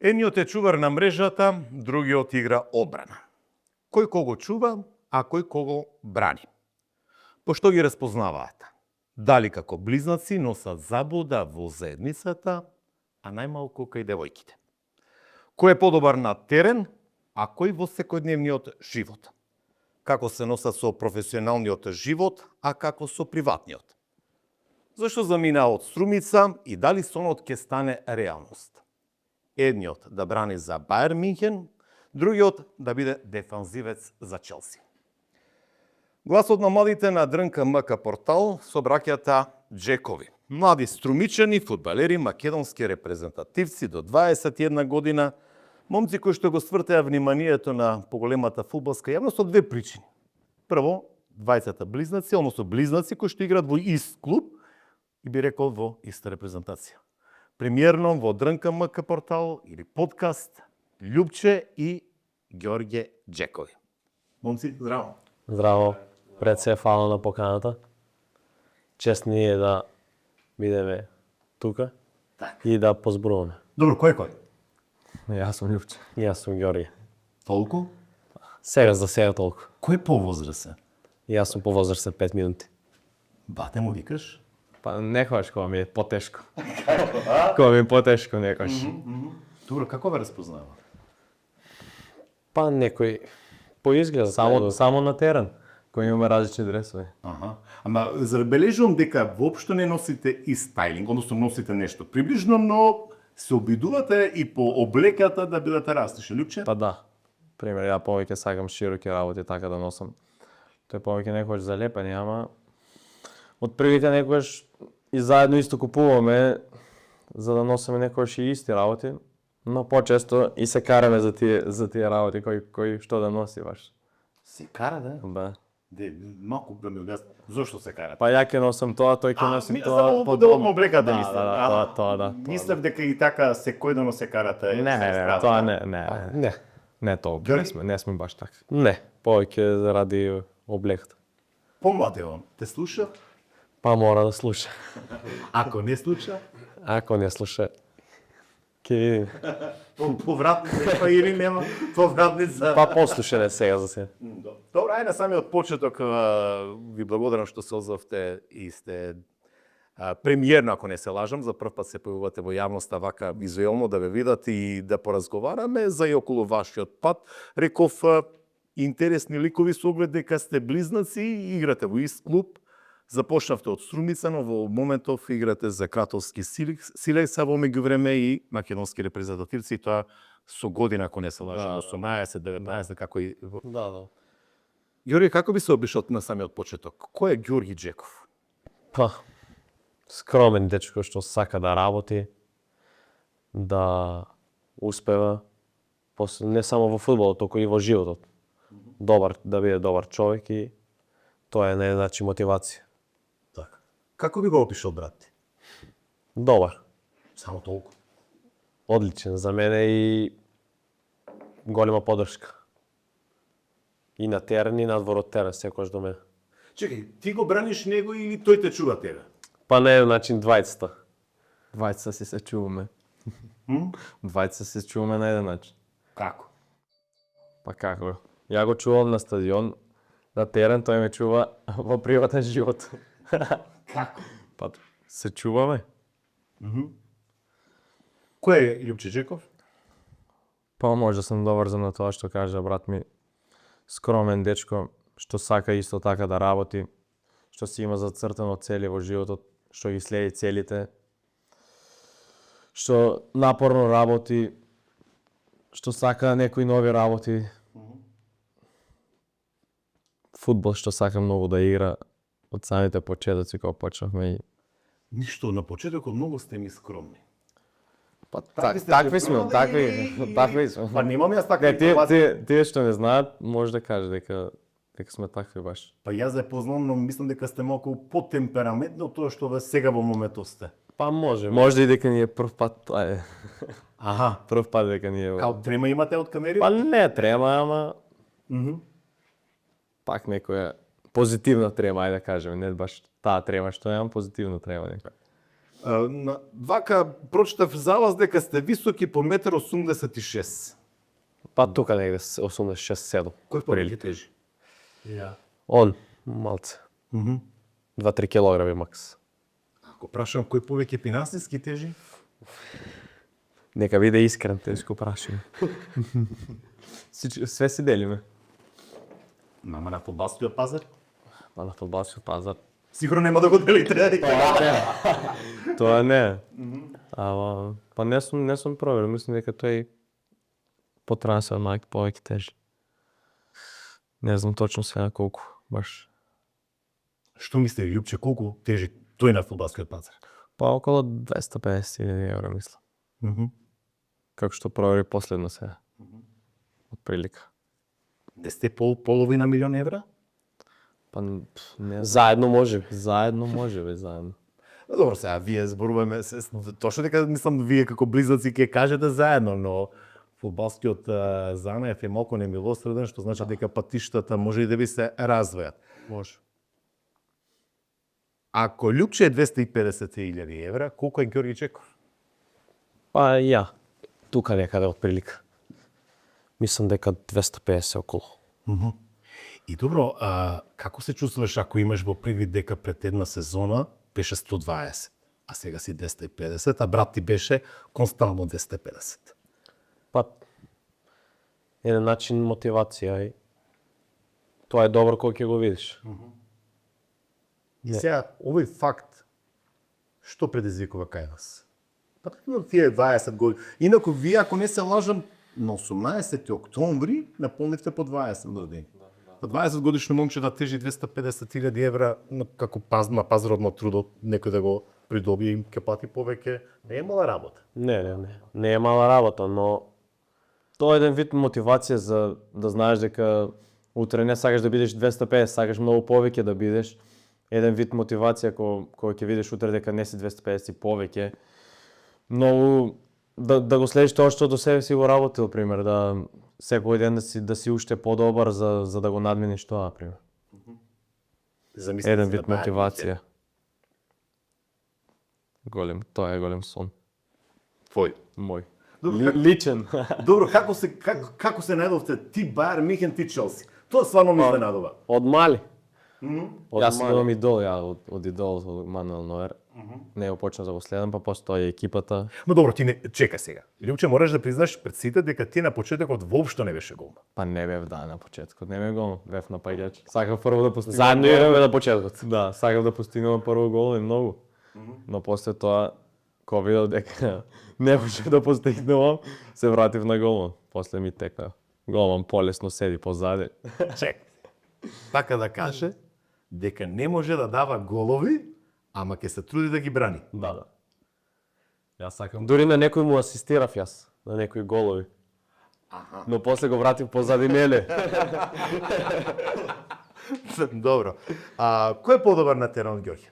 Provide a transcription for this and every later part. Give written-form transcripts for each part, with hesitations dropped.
Едниот е чувар на мрежата, другиот игра одбрана. Кој кого чува, а кој кого брани. Пошто ги разпознаваат? Дали како близнаци носат заблуда во заедницата, а најмалку кај девојките? Кој е подобар на терен, а кој во секојдневниот живот? Како се носат со професионалниот живот, а како со приватниот? Зашто замина од струмица и дали сонот ќе стане реалност? Едниот да брани за Бајер Минхен, другиот да биде дефанзивец за Челси. Гласот на младите на Дрнка МК портал со браќата Джекови. Млади струмичани фудбалери, македонски репрезентативци до 21 година, момци кои што го свртеа вниманието на поголемата фудбалска јавност од две причини. Прво, двајцата близнаци, односно близнаци кои што играат во ист клуб и би рекол во иста репрезентација. Премиерно во Дрнка МК портал или подкаст Љупче и Ѓорѓе Джекови. Момци, здраво. Здраво. Пред се фала на поканата. Чест ни е да бидеме тука и да позборуваме. Добро, кој? Јас сум Љупче. И јас сум Ѓорѓе. Толку? Сега за сега толку. Кој повозрасен? И јас сум повозрасен 5 минути. Бате му викаш? Па некојаш кога ми е потешко. Кога ми е потешко некојаш. Добро, како ве разпознава? Па некој поизгледа Само на терен, кој имаме различни дресови. Аха. Ама забележувам дека воопшто не носите и стайлинг, односно носите нешто приближно, но се обидувате и по облеката да бидете растеше. Љупче? Па да. Пример, ја повеќе сакам широки работи така да носам. Тој повеќе некојаш залепени, ама од првите некојаш и заедно исто купуваме за да носиме некојаш и исти работи, но почесто и се караме за тие работи кои што да носи баш. Се кара, да? Да. Де, малку да ми објасни. Зошто се карате? Па ја ќе носам тоа, тој ќе носи тоа. Само поделно облека да мислам. Тоа да. Мислев дека и така секојдено се карате. Не, тоа не. Не тоа, не сме баш така. Не, повеќе заради облеката. Помлад е он. Те слуша? Па мора да слуша. Ако не слуша? Ако не слуша, ќе видим. Повратница па или нема повратница? Па послушане сега за сега. Добро, ајде на самиот почеток ви благодарам што се озвавте и сте премиерно, ако не се лажам, за прв пат се појавувате во јавноста вака визуелно да ве видат и да поразговараме за и околу вашиот пат. Реков, интересни ликови со оглед дека сте близнаци и играте во ист клуб. Започнавте од Струмица, но во моментов играте за Кратовски Силекса во меѓувреме и македонски репрезентативци, тоа со година, ако не се лажам, 18-19, како и... Да. Ѓорѓе, како би се обишал на самиот почеток? Кој е Ѓорѓи Джеков? Па, скромен дечко што сака да работи, да успева, не само во фудбалот, току и во животот. Да биде добар човек и тоа е најначи мотивација. Така. Како би го опишал брат ти? Добар. Само толку. Одличен за мене и голема поддршка. И на терен и надвор од терен, секојаш до мене. Чекај, ти го браниш него или тој те чува тебе? Па на еден начин двајцата. Двајца се чуваме. Двајца се чуваме на еден начин. Како? Па како? Ја го чувам на стадион, на терен, тој ме чува во приватен живот. Како? Па се чуваме. Кој е Љупче Джеков? Па може сум доврзан на тоа што кажа брат ми. Скромен дечко, што сака исто така да работи, што си има зацртано цели во животот, што ги следи целите, што напорно работи, што сака некои нови работи. Фудбал што сака многу да игра од самите почетоци кога почнавме и... Ништо, на почетокот многу сте ми скромни. Па такви сме. Па немам јас такви информации. Тие што не знаат, може да каже дека сме такви баш. Па јас да познавам, но мислам дека сте малку потемпераментно од тоа што ве сега во моментот сте. Па може. Може и дека ни е прв пат тоа е. Аха, Прв пат дека ни е. као трема имате од камерите? Па не трема, ама пак некоја позитивна трема, ајде да кажеме, не баш таа трема што имам, позитивна трема некоја. Вака прочитав за вас дека сте високи по 1,86 м. Па тука негде 86-7. Кој повеќе тежи? Он, малце. 2-3 килограми макс. Ако прашам кој повеќе финансиски тежи? Нека биде искрен, Тешко прашање. Све си делиме. Мама на фудбалскиот пазар? Па на фудбалскиот пазар. Сигурно нема да го делите. Тоа не. Ама па не сум проверил, мислам дека тој по трансфер маркет повеќе тежи. Не знам точно сега колку, баш. Што мисли Љупче, колку тежи тој на фудбалскиот пазар? Па околу 250.000 евра, мислам. Како што провери последно сега. Од прилика. Не сте половина милион евра? Па не знам. Заедно може. Заедно може бе, заедно. Добро, сега вие зборуваме точно дека мислам вие како близнаци ќе кажете заедно, но фудбалскиот занаев е малку немилосреден, што значи дека патиштата може и да ви се развојат. Може. Ако Љупче е 250.000 евра, колку е Ѓорги Чеков? Па ја, тука некаде од прилика. Мислам дека 250 околу. И добро, како се чувствуваш ако имаш во предвид дека пред една сезона беше 120, а сега си 250, а брат ти беше константно 250? Па, еден начин мотивација и тоа е добро кога ќе го видиш. И сега, овој факт, што предизвикува кај вас? Па, тие 20 години. Инаку, вие, ако не се лажам, на 18 октомври наполнивте по 20 години. Па 20 годишно момче да тежи 250.000 евра како на пазарот на трудот, некој да го придобие им ќе плати повеќе, не е мала работа. Не е мала работа, но Тоа е еден вид мотивација за да знаеш дека утре не сакаш да бидеш 250, сакаш многу повеќе да бидеш. Еден вид мотивација кој ќе видиш утре дека не си 250 и повеќе. Многу да го следиш тоа што до себе си го работил, пример, да секој ден да си уште подобар за да го надминиш тоа, пример. Еден вид мотивација. Тоа е голем сон. Твој. Мој. Добро, Личен. Добро, како се најдовте ти Бајер Михен, ти Челси? Тоа стварно ме изненадува. од мали. Јас имам идол, од идол, од Мануел Ноер. Не го почнав да го следам, па после тоа е екипата. Но добро, ти не чекај сега. Љупче, мораш да признаш пред сите дека ти на почетокот воопшто не беше голман. Па не бев на почетокот, не бев гол, бев напаѓач. Сакав прво да постигнам. Заедно играме на почетокот. Да, сакав да постигнам прво гол и многу. Но после тоа, кога видов дека не може да постигнувам, се вратив на голман. После ми тека. Голман полесно седи позади. Чек. Така да каже дека не може да дава голови, ама ќе се труди да ги брани. Да. Јас сакам. Дури на некој му асистирав јас, на некои голови. Но после го вратив позади мене. Добро. Кој е подобар на терен од Ѓорѓе?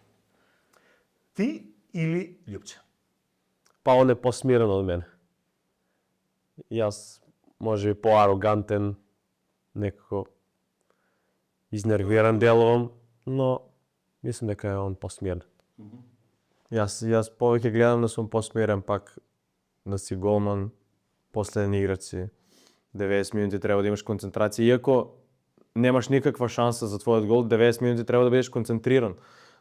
Ти или Љупче? Па он е посмирен од мене. Јас може би поарогантен, некако изнервиран делувам, но мислам дека е он посмирен. Јас повеќе гледам да сум посмирен, пак да си голман, последен играч си. 90 минути треба да имаш концентрација, иако немаш никаква шанса за твојот гол, 90 минути треба да бидеш концентриран.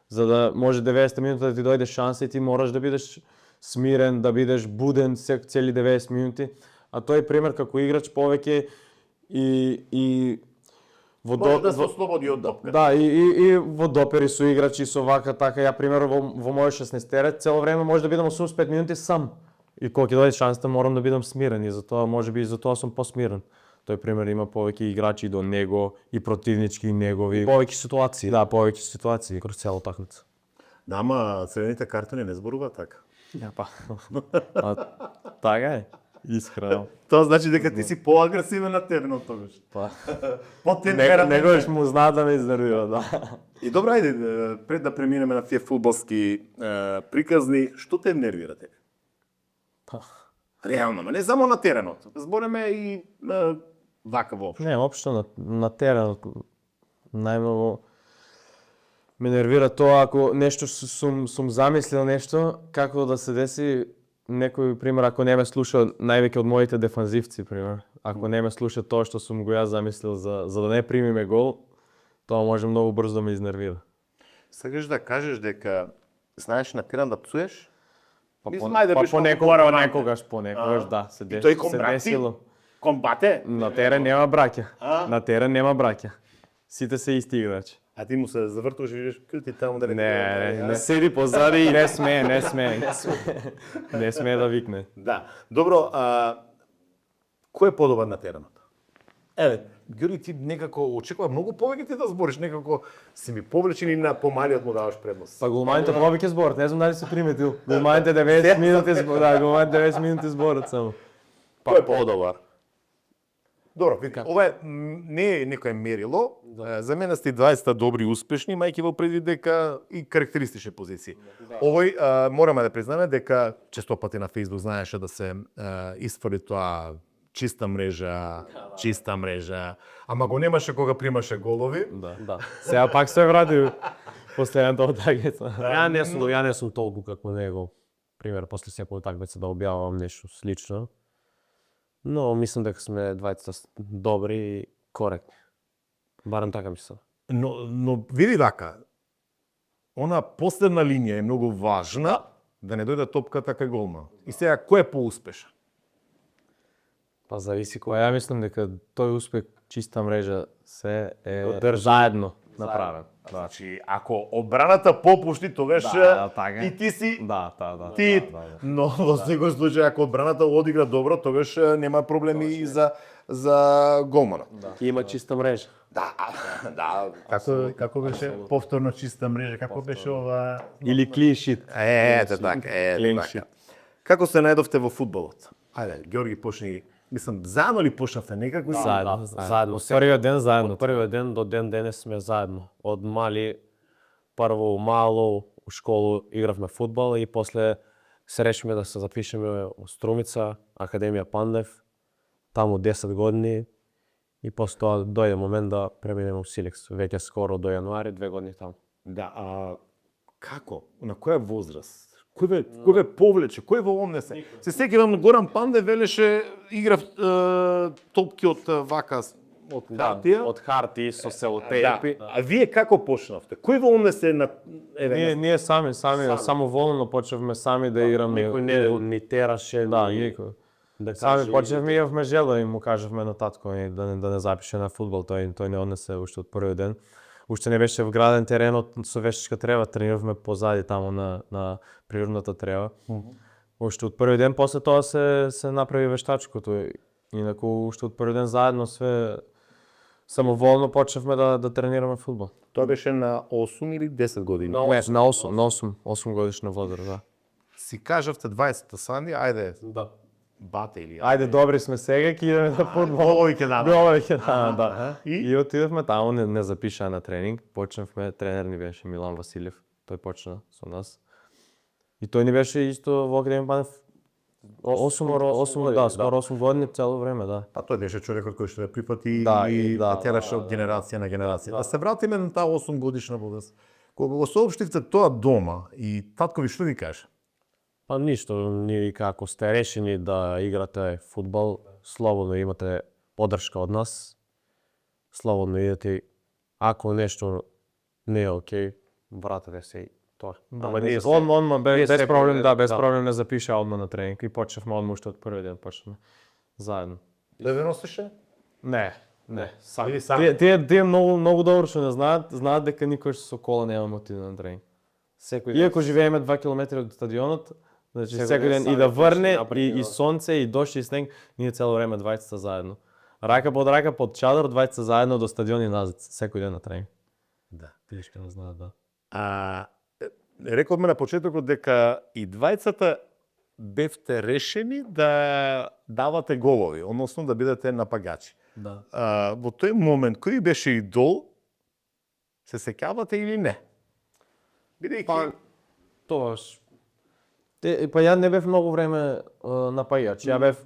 За да може 90 минути да ти дојде шанса и ти мораш да бидеш смирен, да бидеш буден цели 90 минути. А тој пример како играч повеќе и Може да се ослободи од допка. Да, и во допери со играчи со вака така, ја пример во мојот 16-терет цело време може да бидам 85 минути сам. И кога ќе дојде шансата морам да бидам смирен и затоа можеби и затоа сум посмирен. Тој пример има повеќе играчи до него и противнички негови. Повеќе ситуации. Да, повеќе ситуации кроз цело такмица. Да, ама црвените картони не зборуваат така. Ja, па. Така е. Искрено. Тоа значи дека ти си поагресивен на теренот тогаш. Па. По-темпераментен. Негојаш му знаат да ме изнервира, да. И добро, ајде, пред да преминеме на тие фудбалски приказни, што те нервира тебе? Па. Реално, не само на теренот. Збореме и вака воопшто. Не, општо на теренот најмногу Ме нервира тоа ако нешто сум замислил нешто, како да се деси некој пример ако не ме слуша највеќе од моите дефанзивци пример. Ако не ме слуша тоа што сум го јас замислил за да не примиме гол, тоа може многу брзо да ме изнервира. Сакаш да кажеш дека знаеш на терен да пцуеш? Мислам, Понекогаш, да, се И тој кон се брати? десило. Комбате? На терен нема браќа. А? На терен нема браќа. Сите се исти играчи. А ти му се завртуваш и видиш ти таму да Не седи позади и не смее. Не смее да викне. Да. Добро, кој е подобар на теренот? Еве, Ѓорги, ти некако очекува многу повеќе ти да збориш, некако си ми повлечен и на помалиот му даваш предност. Па голманите повеќе зборат, не знам дали си приметил. Голманите 90 минути зборат, да, голманите 90 минути зборат само. Кој е подобар? Добро, види, ова не е некое мерило. За мене сте 20 добри и успешни, мајки во предвид дека и карактеристични позиции. Овој мораме да признаме дека често пати на Facebook знаеше да се исфрли тоа чиста мрежа, ама го немаше кога примаше голови. Да. Сега пак се врати последната утакмица. Ја не сум толку како него. Пример, после секоја утакмица да објавам нешто слично. Но мислам дека сме двајцата добри и коректни. Барем така мислам. Но види вака, она последна линија е многу важна, да не дојде топката кај голман. И сега, кој е поуспешен? Па зависи кој. Ја мислам дека тој успех чиста мрежа се е заедно направен. Значи, ако одбраната попушти, тогаш така. и ти си Да. но во секој случај ако одбраната одигра добро, тогаш нема проблеми и за голманот. Има чиста мрежа. Да. Како беше повторно чиста мрежа, како беше ова? Или clean sheet. Ете така. Како се најдовте во фудбалот? Ајде, Ѓорги почни. Мислам, заедно ли почнавте некако? Заедно. Првиот ден заедно. Од првиот ден до ден денес сме заедно. Од мали, прво мало у школу игравме фудбал и после се решиме да се запишеме во Струмица, Академија Пандев, таму 10 години и после тоа дојде момент да преминеме у Силекс. Веќе скоро до јануари, 2 години таму. Да, а како? На која возраст? Кој ве повлече? Кој во однесе? Се сеќавам Горан Панде велеше играв топки од вака од хартија. Од хартии со селотепи. А вие како почнавте? Кој во однесе на Ние сами самоволно почнавме сами да играме. Никој не ни тераше. Да, никој. Сами почнавме и имавме желба и му кажавме на татко да не запише на фудбал, тој не однесе уште од првиот ден. Уште не беше вграден теренот со вештачка трева, трениравме позади таму на природната трева. Уште од првиот ден после тоа се направи вештачкото. Инаку уште од првиот ден заедно све самоволно почнавме да тренираме фудбал. Тоа беше на 8 или 10 години? На 8 годишна возраст, да. Си кажавте 20-та Санди, ајде. Да. Бате или Ајде, добри сме сега, ќе идеме на фудбал. Голови ќе дадам. Голови ќе дадам, да. И? И отидовме таму, не запиша на тренинг. Почнавме, тренер ни беше Милан Василев. Тој почна со нас. И тој ни беше исто во Академија Пандев 8 години цело време, да. Па тој беше човекот кој што ја прифати Да, и да, тераше од генерација на генерација. Да се вратиме на таа 8 годишна возраст. Кога го соопштивте тоа дома и татко ви што ви каже? Па ништо, ни како сте решени да играте фудбал, слободно имате поддршка од нас. Слободно идете, ако нешто не е окей, вратете се и тоа. Ама ние одма без проблем, без проблем не запиша одма на тренинг и почнавме одма уште од првиот ден почнавме заедно. Да ве носеше? Не. Или сами? Тие многу добро што не знаат дека никош со кола нема отиде на тренинг. Иако живееме 2 километри од стадионот, значи секој ден и да врне и сонце и дожд и снег, ние цело време двајцата заедно. Рака под чадор, двајцата заедно до стадион и назад, секој ден на тренинг. Да. Тие што не знаат, да. Рековме на почетокот дека и двајцата бевте решени да давате голови, односно да бидете напагачи. Да. Во тој момент, кој беше идол, се сеќавате или не? Бидејќи... Тоаш. Па ја не бев многу време напагач. Ја бев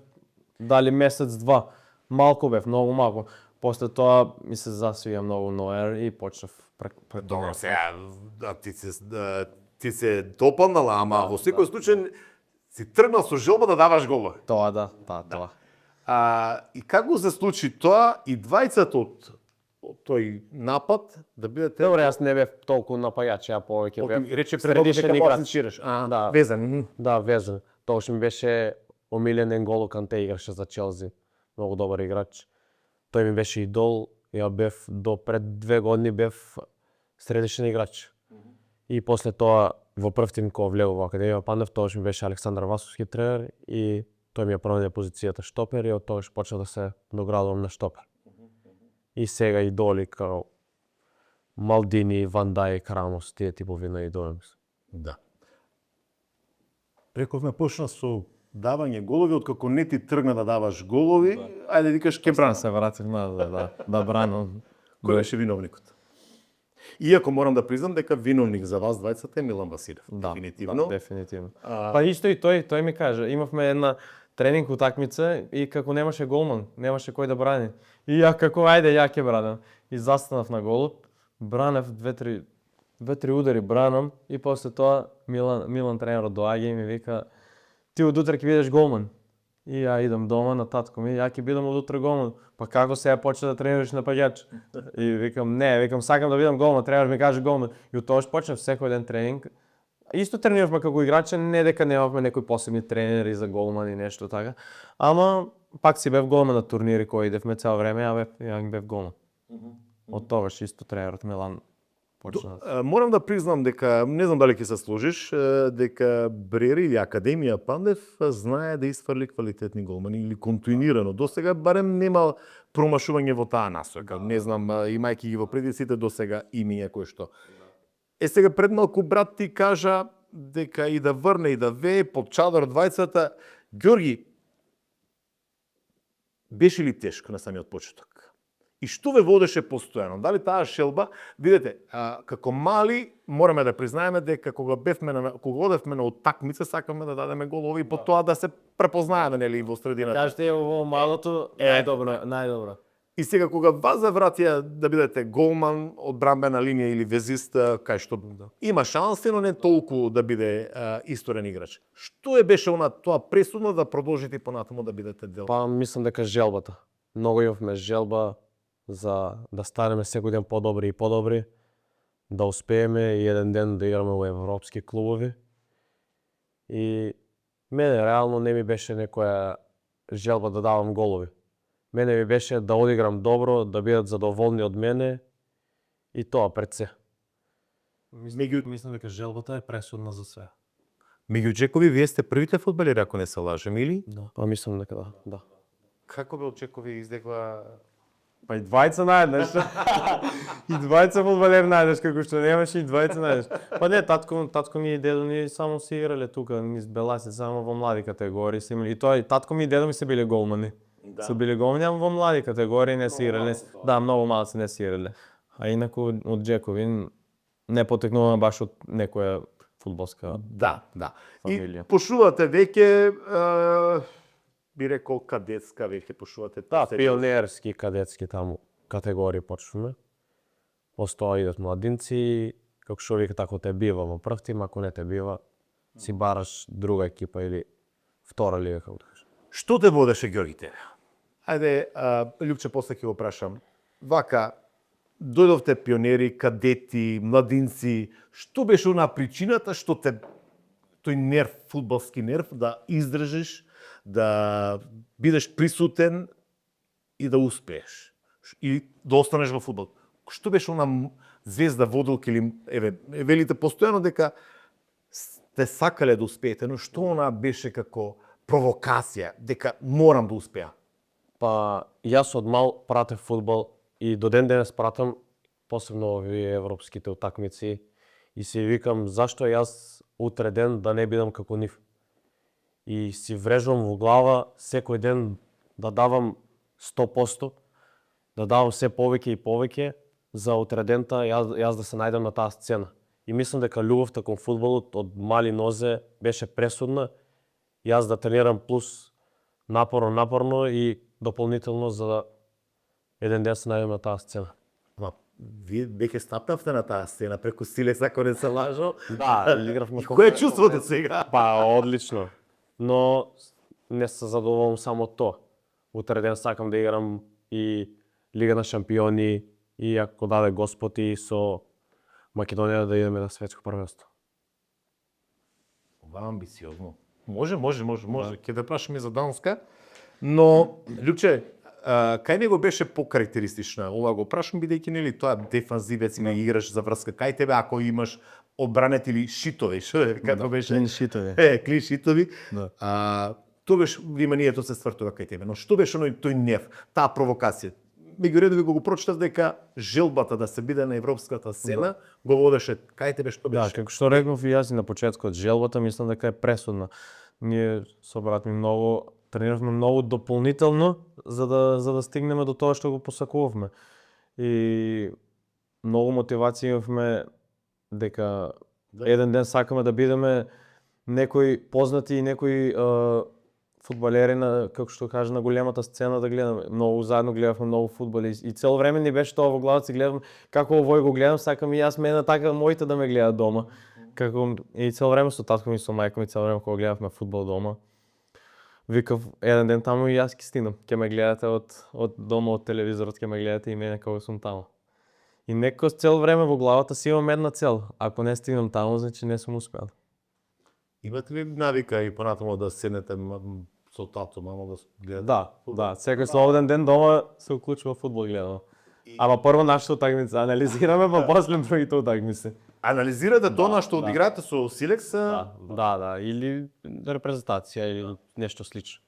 дали месец-два. Малку бев, многу малку. После тоа ми се засвија многу Ноер и почнав Добро, сега, ти се допаднала, ама во секој случај си тргнал со желба да даваш голови. Тоа да, тоа. И како го се случи тоа и двајцата од тој напад да бидете... Добре, јас не бев толку напаѓач, ја повеќе бев. Рече средишен дека играч. асистираш. Да. Везен. Да, везен. Тогаш ми беше омилен N'Golo Канте, играше за Челси. Многу добар играч. Тој ми беше идол. Ја бев до пред 2 години бев средишен играч. И после тоа во прв тим кога влегов во академија паднав, тогаш ми беше Александар Васовски тренер и тој ми ја промене позицијата штопер и од тогаш почнав да се доградувам на штопер. И сега идоли као Малдини, Ван Дајк, Рамос, тие типови на идоли. Да. Рековме почна со давање голови, откако не ти тргна да даваш голови, ајде викаш ке бран. Се вратив назад, да бранам. Кој беше виновникот? Иако морам да признам дека виновник за вас двајцата е Милан Василев. Да, дефинитивно. Да, дефинитивно. Па исто и тој ми каже, имавме една тренинг утакмица и како немаше голман, немаше кој да брани. И ја како ајде ја ќе бранам. И застанав на голот, бранев 2-3 удари бранам и после тоа Милан тренерот доаѓа и ми вика ти од утре ќе бидеш голман. И ја идам дома на татко ми, ја ќе бидам од утре голман. Па како сега почна да тренираш напаѓач? И викам сакам да бидам голман, тренерот ми каже голман. И од тогаш почнав секој ден тренинг. Исто трениравме како играчи, не дека немавме некои посебни тренери за голман и нешто така. Ама пак си бев голман на турнири кои идевме цело време, ја бев голман. Од тогаш исто тренерот Милан почна. Морам да признам дека, не знам дали ќе се сложиш, дека Брери или Академија Пандев знае да изфрли квалитетни голмани или континуирано. Досега барем нема промашување во таа насока. Не знам, имајќи ги во предисите досега имиња кои што. Сега пред малку брат ти кажа дека и да врне и да вее под чадор двајцата. Ѓорги, беше ли тешко на самиот почеток? И што ве водеше постојано? Дали таа шелба? Видете, како мали мораме да признаеме дека кога одевме на утакмица сакаме да дадеме голови и по тоа да се препознаеме нели во средината. Кажете во малото најдобро. И сега кога вас завратија да бидете голман од брамбена линија или везист, кај што има шанси, но не толку да биде исторен играч. Што беше тоа пресудно да продолжите понатаму да бидете дел? Па мислам дека желбата. Многу имавме желба за да станеме секој ден подобри и подобри, да успееме и еден ден да играме во европски клубови. И мене реално не ми беше некоја желба да давам голови. Мене ми беше да одиграм добро, да бидат задоволни од мене и тоа пред се. Мислам дека желбата е пресудна за све. Меѓу Джекови, вие сте првите фудбалери, ако не се лажем, или? Да. Па мислам дека да. Како бе од Джекови издекла? Па и двајца наеднаш. И двајца фудбалери наеднаш, како што немаше и двајца наеднаш. Па не, татко ми и дедо ми само си играле тука, низ Беласи, само во млади категории се имали. И тоа и татко ми и дедо ми се биле голмани. Да. Се биле голмани, ама во млади категории не си играле. Да, многу малци не си играле. А инаку од Джекови не потекнуваме баш од некоја фудбалска. Да. Фамилија. И пошувате веќе, би рекол кадетска, веќе пошувате. Да, пионерски, кадетски таму категории почнуваме. После тоа идат младинци, како што вика тако те бива во прв тим, ако не те бива, си бараш друга екипа или втора лига, како да кажеш. Што те водеше, Ѓорги, тебе? Ајде, Љупче, после ќе го прашам. Вака, дојдовте пионери, кадети, младинци, што беше она причината што те тој нерв, фудбалски нерв, да издржиш, да бидеш присутен и да успееш и да останеш во фудбал? Што беше она звезда водилка или велите постојано дека сте сакале да успеете, но што она беше како провокација дека морам да успеа? Па јас од мал пратев фудбал и до ден денес пратам, посебно овие европските утакмици, и си викам зашто јас утре ден да не бидам како нив. И си врежувам во глава секој ден да давам 100%, да давам се повеќе и повеќе за утре дента јас да се најдам на таа сцена. И мислам дека љубовта кон фудбалот од мали нозе беше пресудна. Јас да тренирам плюс напорно и дополнително за да еден ден се најдам на таа сцена. вие веќе стапнавте на таа сцена преку Силекс, ако не се лажам. Да, игравме Кој е чувството сега? Па, одлично. Но не се задоволам само тоа. Утре ден сакам да играм и Лига на шампиони и ако даде Господ и со Македонија да идеме на светско првенство. Ова амбициозно. Може. Ќе те прашаме за Данска. Но, Лјупче, кај него беше покарактеристична? Ова го прашам бидејќи нели тоа дефанзивец и играш за врска. Кај тебе ако имаш одбранетели шитови, како беше? Клин шитови. Клин шитови. Да. Тоа беше вниманието се ствртува кај тебе. Но што беше тој нев, таа провокација? Меѓу редови го прочитав дека желбата да се биде на европската сцена го водеше кај тебе, што Да, беше? како што реков и јас и на почетокот, желбата мислам дека е пресудна. Ние со брат ми трениравме многу дополнително за да стигнеме до тоа што го посакувавме. И многу мотивација имавме дека еден ден сакаме да бидеме некои познати и некои фудбалери на, како што кажа, на големата сцена да гледаме. Многу заедно гледавме многу фудбал и цело време ни беше тоа во главата, си гледам како овој го гледам, сакам и јас мене така моите да ме гледаат дома. Како и цело време со татко ми, со мајка ми, цело време кога гледавме фудбал дома. Викав еден ден таму и јас ќе стигнам. Ќе ме гледате од дома, од телевизорот, ќе ме гледате и мене кога сум таму. И некој цело време во главата си имам една цел. Ако не стигнам таму, значи не сум успеал. Имате ли навика и понатаму да седнете со тато, мамо да гледате? Да, секој слободен ден дома се уклучува фудбал гледам. Ама прво нашата утакмица анализираме, па после другите утакмици. Анализирате тоа што одиграте со Силекс? Да, или репрезентација или нешто слично.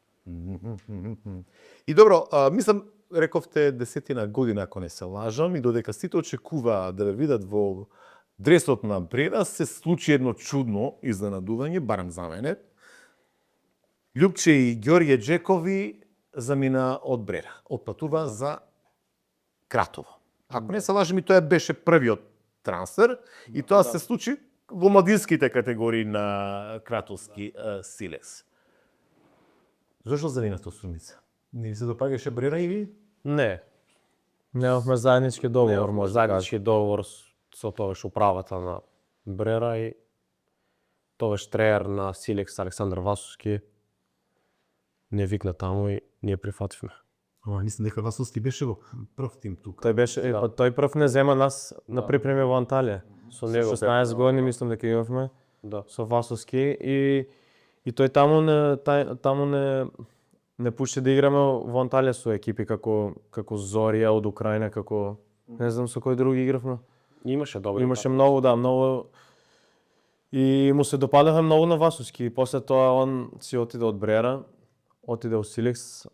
И добро, мислам, рековте 10 година, ако не се лажам, и додека сите очекуваа да ве видат во дресот на Бреда, се случи едно чудно изненадување, барем за мене. Лјупче и Ѓорѓе Джекови замина од Бреда, отпатува за Кратово. Ако не се лажам, и тоа беше првиот трансфер, и тоа се случи во младинските категории на Кратовски Силекс. Зошто заминате од Сумица? Не ви се допагаше Бреда и ви? Не, Немавме заеднички договор, може да кажа. заеднички договор со тогаш управата на Брера и тогаш тренер на Силекс Александар Васовски не викна таму и ние прифативме. Ама мислам дека Васовски беше во прв тим тука. Тој беше, тој прв не зема нас на припреми во Анталија. Со него 16 години мислам дека имавме Да. со Васовски и тој таму не пушти да играме во Анталија со екипи како Зорија од Украина, како не знам со кој други игравме. Имаше добри. Имаше многу, многу. И му се допадаха многу на Васовски. И после тоа он си отиде од Брера, отиде во Силекс,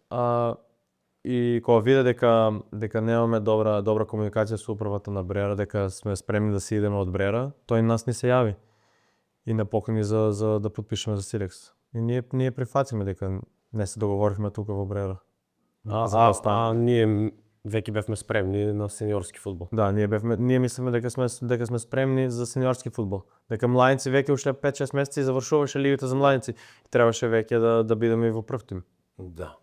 и кога виде дека немаме добра комуникација со управата на Брера, дека сме спремни да си идеме од Брера, тој нас не се јави и не покани за да подпишеме за Силекс. И ние прифатиме дека не се договоривме тука во Брера. Ние веќе бевме спремни на сениорски фудбал. Да, ние мислиме дека сме спремни за сениорски фудбал. Дека младинци веќе уште 5-6 месеци завршуваше лигата за младинци и требаше веќе да бидеме и во прв тим. Да.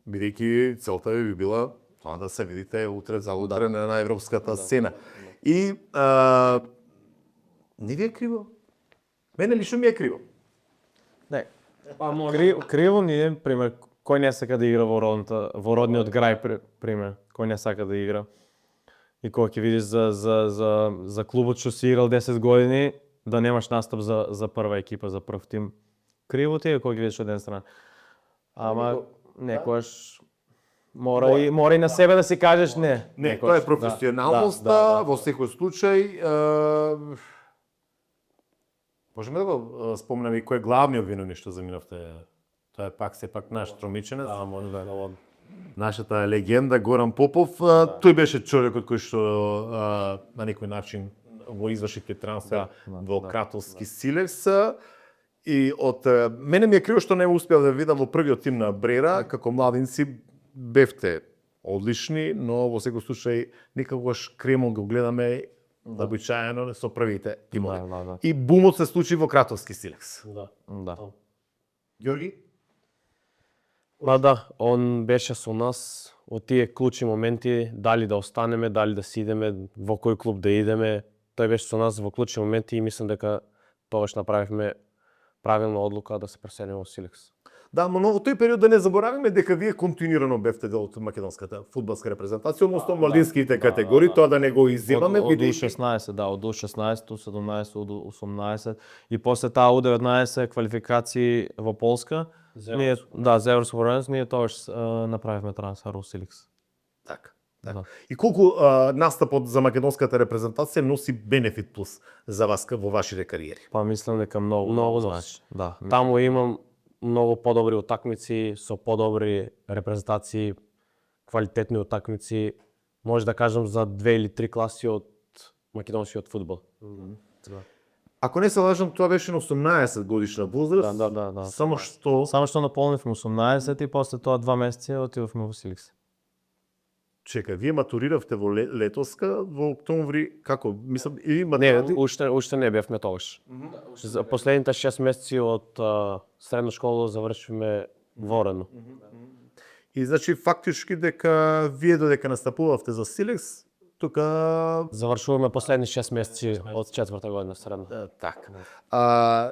Бидејќи целта би била тоа да се видите утре за утре на европската сцена. И не ви е криво? Мене лично ми е криво. Не. Криво ние, пример, кој не сака да игра во родниот крај, пример, кој не сака да игра. И кога ќе видиш за клубот што си играл 10 години, да немаш настап за прва екипа, за прв тим. Криво ти е кога ќе видиш од една страна. Ама некојаш мора и на себе да си кажеш не. Не, тоа е професионалноста, во секој случај. Можеме да го спомнеме и кој е главниот виновник што заминавте? Тоа е пак сепак наш Тромиченец. Да, може да е наводно. Нашата легенда Горан Попов, тој беше човекот кој што на некој начин го извршите трансфер во Кратовски Силекс. И од мене ми е криво што не успеав да видам во првиот тим на Брера, како младинци бевте одлични, но во секој случај никогаш кремон го гледаме обичаено со првите тимови. Да. И бумот се случи во Кратовски Силекс. Да. Да. Ѓорги? Па да, он беше со нас од тие клучни моменти, дали да останеме, дали да си идеме, во кој клуб да идеме. Тој беше со нас во клучни моменти и мислам дека тогаш направивме правилна одлука да се преселиме во Силекс. Да, но во тој период да не заборавиме дека вие континуирано бевте дел од македонската фудбалска репрезентација, односно младинските категории, тоа да не го изземаме, од U16, да, од U16, U17, U18 и после таа U19 квалификации во Полска, ние за европско првенство, ние тогаш направивме трансфер во Силекс. Така. Да. И колку настапот за македонската репрезентација носи бенефит плюс за вас во вашите кариери? Па мислам дека многу Многу значи. Да. Таму имам многу подобри утакмици, со подобри репрезентации, квалитетни утакмици, може да кажам за 2 или 3 класи од македонскиот фудбал. Ако не се лажам, тоа беше на 18 годишна возраст. Да. Само што наполнивме 18 и после тоа 2 месеци отидовме во Силекс. чека, вие матуриравте во летоска, во октомври, како, мислам, или Не, уште не бевме тогаш. За последните 6 месеци од средна школа завршивме ворено. И значи фактички дека вие додека настапувавте за Силекс, тука Завршуваме последни 6 месеци од 4-та година средна. така.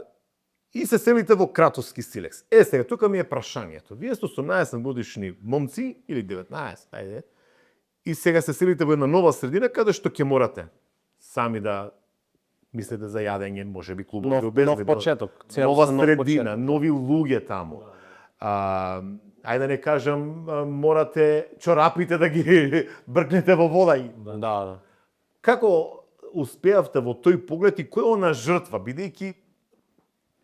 И се селите во Кратовски Силекс. Сега, тука ми е прашањето. Вие сте 18 годишни момци, или 19, ајде, и сега се селите во една нова средина, каде што ќе морате сами да мислите за јадење, може би клубови Нов почеток. нова нов средина, почеток. нови луѓе таму. Ајде да не кажам, морате чорапите да ги бркнете во вода. Да. Како успеавте во тој поглед и кој е она жртва, бидејќи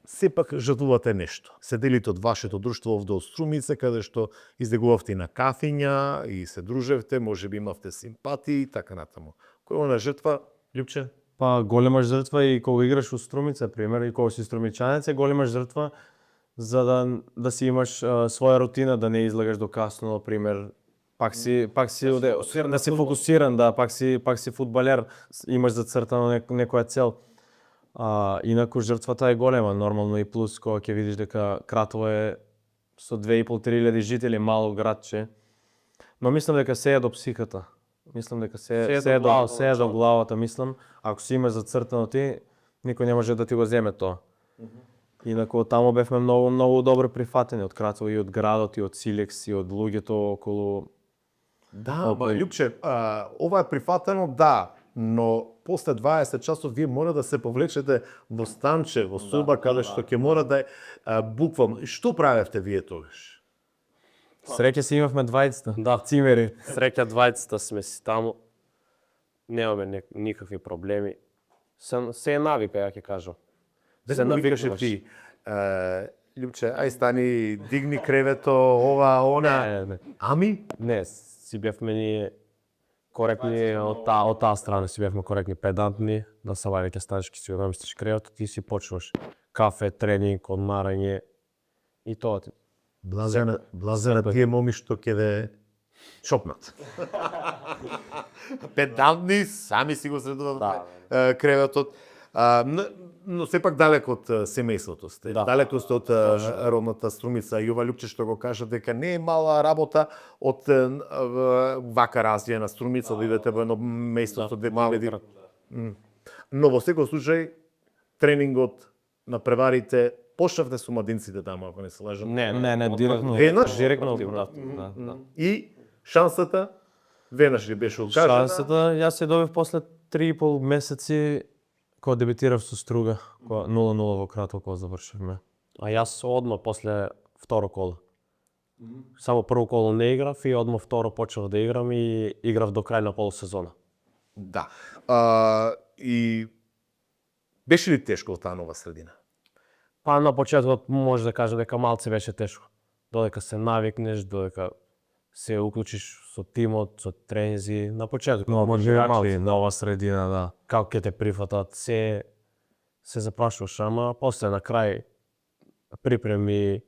сепак жртвувате нешто. Седелите од вашето друштво овде од Струмица, каде што издегувавте и на кафиња и се дружевте, може би имавте симпатии и така натаму. Кој е она жртва, Љупче? Па голема жртва и кога играш во Струмица, пример, и кога си струмичанец, е голема жртва за да си имаш своја рутина, да не излагаш до касно, например. Пак си да си фокусиран, да, пак си фудбалер, имаш зацртано некоја цел. Инаку жртвата е голема, нормално и плюс кога ќе видиш дека Кратово е со 2.500 жители, мало градче. Но мислам дека се е до психата. Мислам дека се е до главата, мислам. Ако си имаш зацртано ти, никој не може да ти го земе тоа. Инаку таму бевме многу добро прифатени од Кратово и од градот и од Силекс и од луѓето околу. Да, Љупче, ова е прифатено, да, но после 20 часов вие мора да се повлечете во станче, во соба, каде што ќе мора да буквално. Што правевте вие тогаш? Среќа си имавме 20 Да. цимери. Среќа 20-та сме си таму. Немаме никакви проблеми. Се е навика, ја ќе кажам. Се навикаше ти. Љупче, ај стани, дигни кревето, ова, она. Не. Ами? Не, си бевме ние коректни од таа страна, си бевме коректни, педантни, да се вајде ќе станеш, ќе си го наместиш креветот, ти си почнуваш кафе, тренинг, одмарање и тоа ти. Блазена тие моми што ќе ве чопнат. Педантни, сами си го средуват креветот. Но сепак далеко од семејството сте. Да. Далеко сте од родната Струмица. И ова Љупче што го кажа дека не е мала работа од вака развија на Струмица да идете во едно место со 2000. Но во секој случај тренингот на преварите пошавте со младинците таму, ако не се лажам. Не, директно. Веднаш? Директно. Да. И шансата веднаш ли беше откажана? Шансата, јас се добив после 3,5 месеци кога дебитирав со Струга, кога 0-0 во Кратово кога завршивме. А јас одма после второ коло. Само прво коло не играв и одма второ почнав да играм и играв до крај на полусезона. Да. И беше ли тешко во таа нова средина? Па на почетокот може да кажам дека малце беше тешко. Додека се навикнеш, додека се уклучиш со тимот, со трензи, на почетокот. Но може нова средина, да. Како ќе те прифатат, се запрашуваш, ама после на крај припреми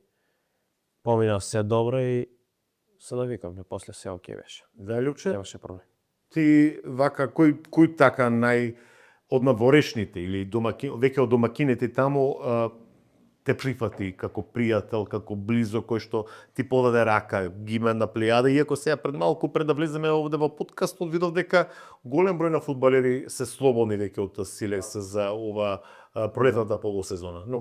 помина се добро и се навикавме, после се окей беше. Да, Љупче? Немаше проблем. Ти вака кој така од надворешните или веќе од домакините таму те прифати како пријател, како близо, кој што ти подаде рака, ги има на плејада, иако сега пред да влеземе овде во подкастот, видов дека голем број на фудбалери се слободни веќе од Силекс за ова пролетната полусезона. Но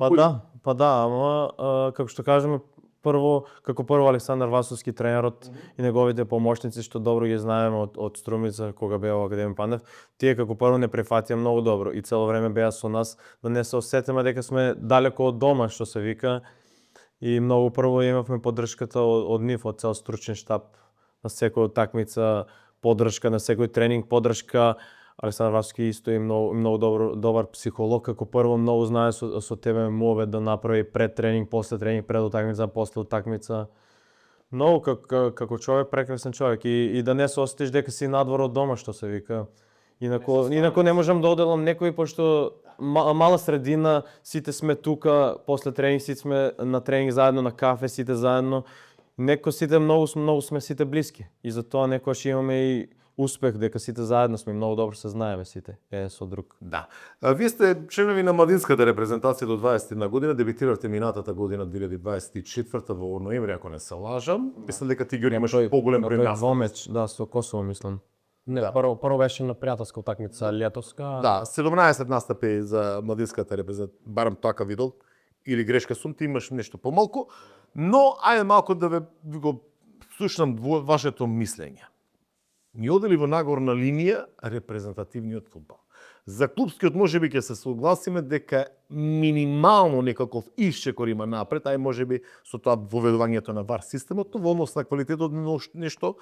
Па да, ама како што кажеме, како прво Александар Васовски тренерот и неговите помошници што добро ги знаеме од Струмица кога беа во Академија Пандев, тие како прво не прифатија многу добро и цело време беа со нас да не се осетиме дека сме далеко од дома, што се вика. И многу прво имавме поддршката од нив, од цел стручен штаб на секоја такмица, поддршка на секој тренинг, поддршка. Александар Васовски исто и многу добар психолог, како прво многу знае со тебе мовет да направи пред тренинг, после тренинг, пред утакмица, после утакмица. Многу како човек, прекрасен човек и да не се осетиш дека си надвор од дома, што се вика. Инако не можам да оделам некој, пошто мала средина, сите сме тука, после тренинг сите сме на тренинг заедно, на кафе сите заедно. Сите многу сме сите блиски и затоа некојаш имаме и успех дека сите заедно сме, многу добро се знаеме сите еден со друг. Да. Вие сте членови на младинската репрезентација до 21 година, дебитиравте минатата година 2024 во ноември, ако не се лажам. Мислам дека ти ги имаш поголем број настапи. Вомеч, да, со Косово мислам. Не, прво беше на пријателска утакмица летоска. Да, 17 настапи за младинската репрезентација, барам така видов, или грешка сум, ти имаш нешто помалку, но ајде малку да ви го слушнам вашето мислење. Ни одели во нагорна линија репрезентативниот фудбал. За клубскиот можеби ќе се согласиме дека минимално некаков исчекор има напред, ај можеби со тоа воведувањето на ВАР системот, во однос на квалитетот нешто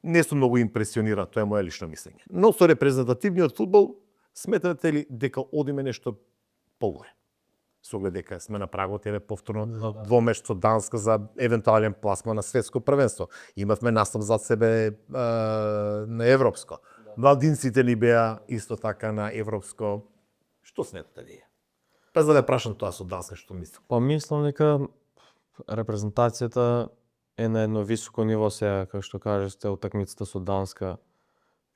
не сум многу импресиониран, тоа е моје лично мислење. Но со репрезентативниот фудбал сметате ли дека одиме нешто поголе? Со оглед дека сме на прагот еве повторно двомеч со Данска за евентуален пласман на светско првенство. Имавме настап зад себе на европско. Младинците ни беа исто така на европско. Што сметате вие? Без да не прашам тоа со Данска што мислам. Па мислам дека репрезентацијата е на едно високо ниво сега, како што кажете, утакмицата со Данска,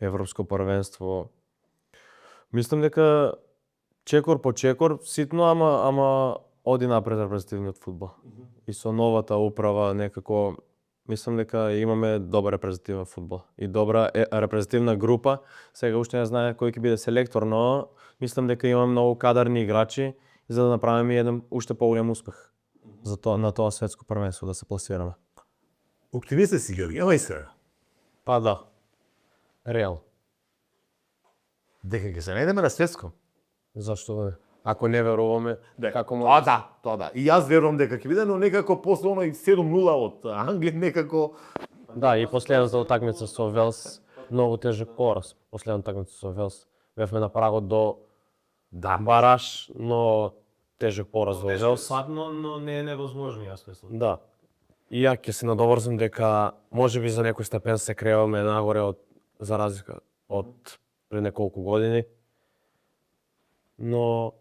европско првенство. Мислам дека чекор по чекор, ситно, ама оди напред репрезентативниот фудбал. И со новата управа некако, мислам дека имаме добар репрезентативен фудбал. И добра репрезентативна група. Сега уште не знае кој ќе биде селектор, но мислам дека имаме многу кадарни играчи за да направиме еден уште поголем успех на тоа светско првенство да се пласираме. Оптимист си, Георги, ама и сега. Па да. Реал. Дека ќе се најдеме на светско. Зашто бе? Ако не веруваме, како може? Тоа да. И јас верувам дека ќе биде, но некако после оној 7-0 од Англија некако. Да, и последната утакмица со Велс, многу тежок пораз. Последната утакмица со Велс, бевме на прагот до бараж, но тежок пораз во Велс. Но не е невозможно, јас мислам. Да. И ја ќе се надоврзам дека можеби за некој степен се креваме нагоре за разлика од пред неколку години. Но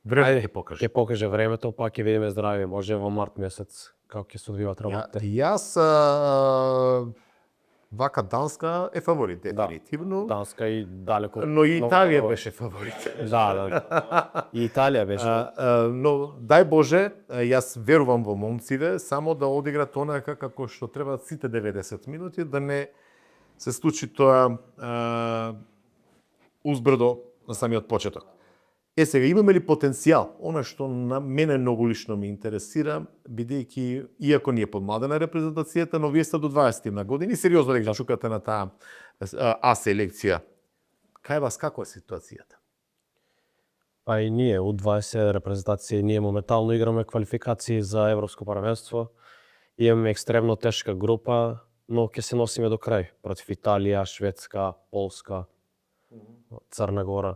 Време ќе покаже. Ќе покаже времето, па ќе видиме здрави, може во март месец како ќе се одвиваат работите. Јас вака Данска е фаворит дефинитивно. Данска и далеко. Но и Италија беше фаворит. Да. И Италија беше. Но дај Боже, јас верувам во момците, само да одиграат онака како што треба сите 90 минути, да не се случи тоа узбрдо на самиот почеток. Сега, имаме ли потенцијал? Она што на мене многу лично ми интересира, бидејќи, иако ние подмладена репрезентацијата, но вие сте до 20 на години, сериозно дека чукате на таа А селекција. Кај вас каква е ситуацијата? Па и ние, U20 репрезентација, ние моментално играме квалификации за Европско првенство. Имаме екстремно тешка група, но ќе се носиме до крај. Против Италија, Шведска, Полска, Црна Гора.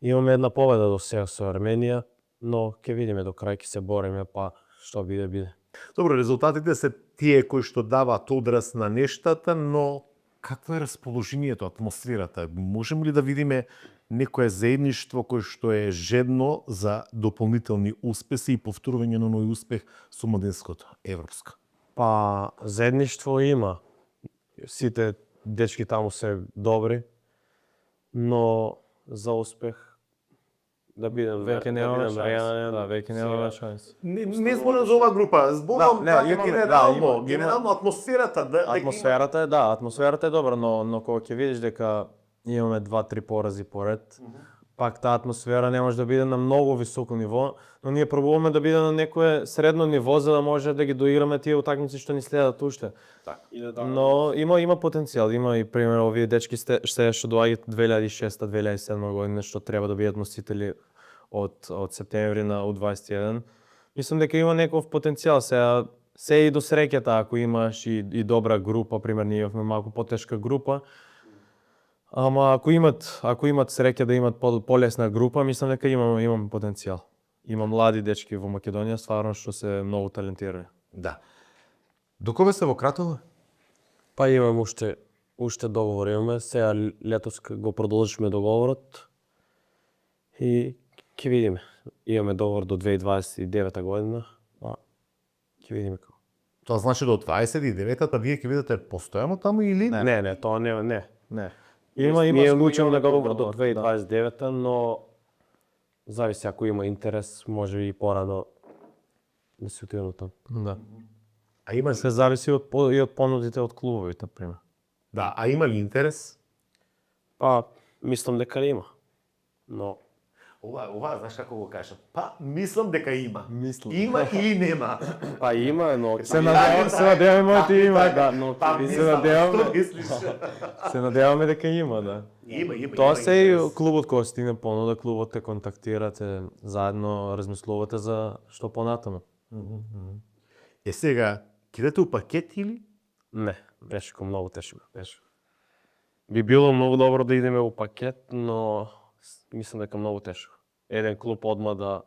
Имаме една победа до сега со Арменија, но ќе видиме до крај, ќе се бориме, па што биде, биде. Добро, резултатите се тие кои што даваат одраз на нештата, но какво е расположението, атмосферата? Можеме ли да видиме некое заедништво кој што е жедно за дополнителни успеси и повторување на нови успех со младинското европско? Па заедништво има. Сите дечки таму се добри, но за успех да бидам Веќе немаме шанс. реален. Да, веќе немаме шанс. Не зборам за оваа група, зборам Да, не, имаме, генерално атмосферата Атмосферата е добра, но кога ќе видиш дека имаме 2-3 порази поред, пак таа атмосфера не може да биде на многу високо ниво, но ние пробуваме да биде на некое средно ниво за да може да ги доиграме тие утакмици што ни следат уште. Но има потенцијал, има и пример овие дечки што доаѓаат 2006-2007 година што треба да бидат носители од септември на U21. Мислам дека има некој потенцијал сега. Се и до среќата ако имаш и добра група, пример ние имавме малку потешка група. Ама ако имат среќа да имат полесна група, мислам дека имаме потенцијал. Има млади дечки во Македонија стварно што се многу талентирани. Да. До кога се во Кратово? Па имам уште договор имаме, сега летос го продолживме договорот и ќе видиме. Имаме договор до 2029 година, а ќе видиме како. Тоа значи до 29-та вие ќе бидете постојано таму или Не, тоа не. Не. Ние одлучуваме договор до 2029, но зависи ако има интерес, може и порано да се отидеме таму. Да. А има Се зависи од понудите од клубовите, пример. Да, а има ли интерес? Па, мислам дека има. Но Ова, знаеш како го кажам? Па, мислам дека има. Мислам. Има или нема. па има, но Се надеваме да има, да. Па, И се мислам, надеваме, што мислиш? се надеваме дека има, да. Има. Тоа се и интерес. клубот кој стигне понуда, клубот те контактирате, заедно размислувате за што понатаму. Сега, кидете у пакет или? не, беше многу тешко. Би било многу добро да идеме во пакет, но мислам дека многу тешко. Еден клуб одма да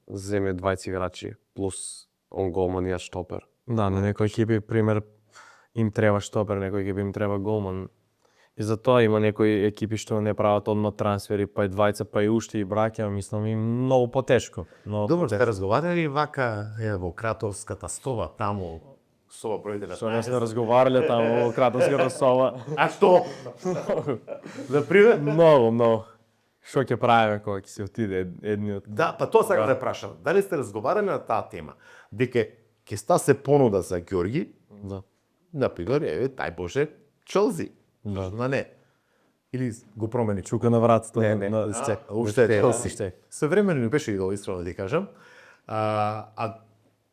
земе 20 играчи плюс он голман и штопер. Да, на некои екипи, пример, им треба штопер, некои екипи им треба голман. И затоа има некои екипи што не прават одма трансфери, па и двајца, па и уште и браќа, мислам и многу потешко. Добро, сте разговарали вака во Кратовската стова, таму, соба број 19? Што не сме разговарале таму во Кратовската соба. А што? За пример? Многу. Што ќе правиме кога ќе се отиде едниот? Да, па тоа сакам да прашам. Дали сте разговарали на таа тема? Дека ќе се понуда за Ѓорги, Да. например, тај Боже, Челси. Да. На не. Или го промени чук. Чука на вратата Не, на уште е Челси. Уште. Современо не беше идол, искрено да ти кажам. А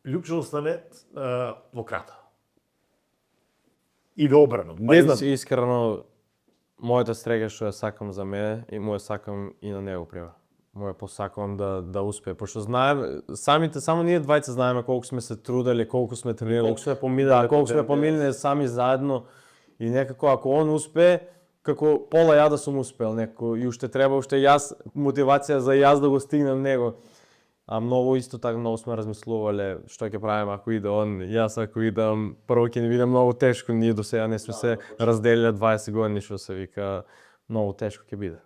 Лјупчо остане во Крата. Или обрано. Не знам. Искрено, мојата стрега што ја сакам за мене и му ја сакам и на него, пример. Му ја посакувам да успее, пошто знаем, само ние двајца знаеме колку сме се трудели, колку сме тренирали, Колку сме поминали, колку сме поминали сами заедно и некако ако он успее, како пола ја да сум успел некако и уште треба уште јас мотивација за јас да го стигнам него. А многу исто така многу сме размислувале што ќе правиме ако иде он, јас ако идам, прво ќе ни биде многу тешко, ние до сега не сме се разделиле 20 години што се вика, многу тешко ќе биде.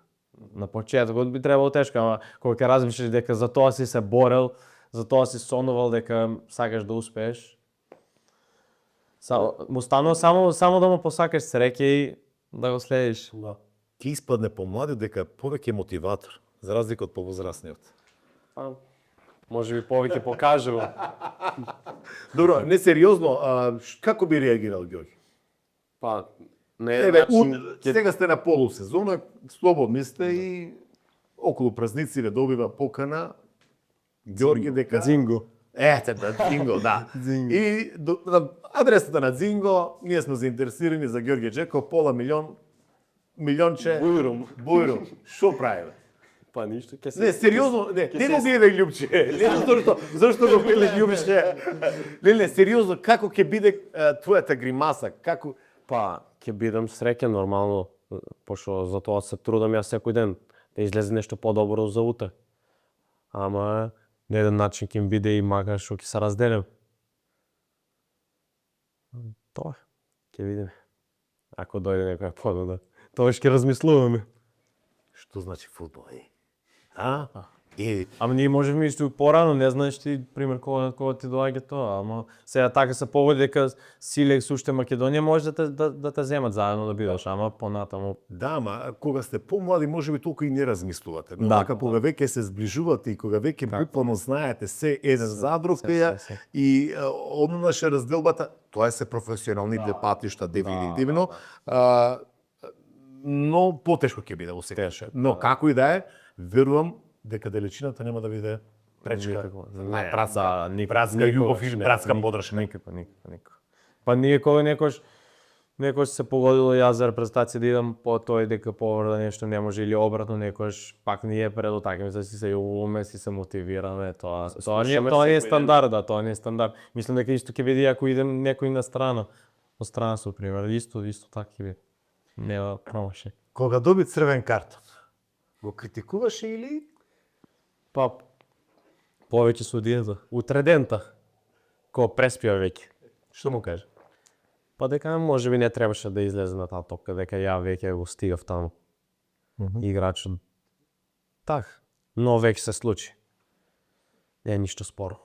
На почетокот би требало тешко, ама кога ќе размислиш дека за тоа си се борел, за тоа си сонувал дека сакаш да успееш, му станува само да му посакаш среќа и да го следиш. Да. Ќе испадне помлади дека повеќе мотиватор, за разлика од повозрасниот. Па, може би повеќе покажува. Добро, не сериозно, како би реагирал Ѓорги? Па, на еден начин Сега сте на полусезона, слободни сте и околу празници добива покана Ѓорги дека Дзинго. Ете, да, Дзинго, да. Дзинго. И на адресата на Дзинго, ние сме заинтересирани за Ѓорги Джеко, пола милионче бујрум. Што правиме? па ништо ќе се Не, сериозно, не го биде Љупче. Не зашто го биде Љупче. Не, сериозно, како ќе биде твојата гримаса? Како па ќе бидам среќен нормално, пошто за тоа се трудам јас секој ден да излезе нешто подобро за утре. Ама на еден начин ќе ми биде и макар што ќе се разделим. Тоа ќе видиме. Ако дојде некоја понуда, тоа ќе размислуваме. Што значи фудбал, е? А? Ама ние можеме исто и порано, не знаеш ти пример кога ти доаѓа тоа, ама сега така се погоди дека Силекс уште Македонија може да те земат заедно да бидеш, ама понатаму. Да, ама кога сте помлади можеби толку и не размислувате. Но Да, така кога веќе се зближувате и кога веќе буквално знаете се еден за друг се. и однаш разделбата, тоа се професионалните патишта дефинитивно. Но потешко ќе биде во секој. Но како и да е, верувам дека далечината нема да биде пречка. Братска љубов и братска подршка. Никако. Па ние кога некој се погодило јас за репрезентација да идам по тој дека поврда нешто не може или обратно некојаш пак ние предо така мислам си се јубуваме, си се мотивираме, тоа не е стандард, да, тоа не е стандард. Мислам дека исто ќе биде ако идем некој на страна, од странство пример, исто така ќе биде. Нема промашај. Кога доби црвен картон, го критикуваше или Па повеќе судијата, утредента, кој преспија веќе. што му каже? Па дека можеби не требаше да излезе на таа топка, дека ја веќе го стигав таму. Играчот. Так, но веќе се случи. Не е ништо споро.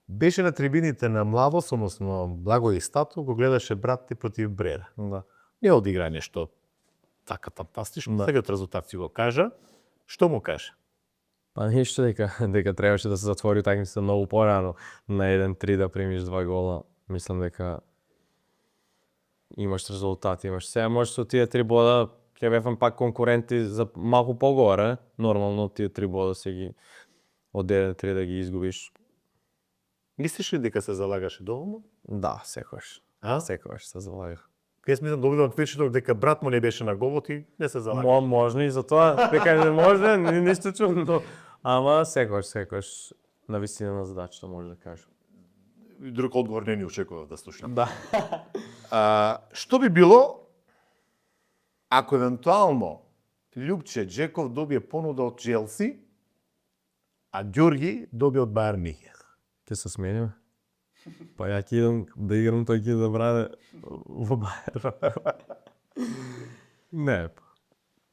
Беше на трибините на Младост, односно Благој Стато, го гледаше брат ти против Бреда. Да. Не одигра нешто така фантастично, сега резултат си го кажа. Што му каже? Па ништо дека требаше да се затвори такмица многу порано на 1-3 да примиш 2 гола. Мислам дека имаш резултати, имаш. Сега можеш со тие 3 бода ќе бевам пак конкуренти за малку погоре, нормално тие 3 бода се ги од 1-3 да ги изгубиш. Мислиш ли дека се залагаше доволно? Да, секогаш. А? Секогаш се залагах. Јас мислам добивам впечатлок дека брат му не беше на голот и не се залага. Можно и за тоа, дека не може, ништо чудно. Ама секогаш на висина на задачата може да кажам. Друг одговор не ни очекував да слушнам. Да. Што би било ако евентуално Љупче Джеков добие понуда од Челси, а Ѓорги добие од Бајерн Мюнхен? Ќе се смениме. Па ја ќе идам да играм, тој ќе да браде во Бајерн. Не, па.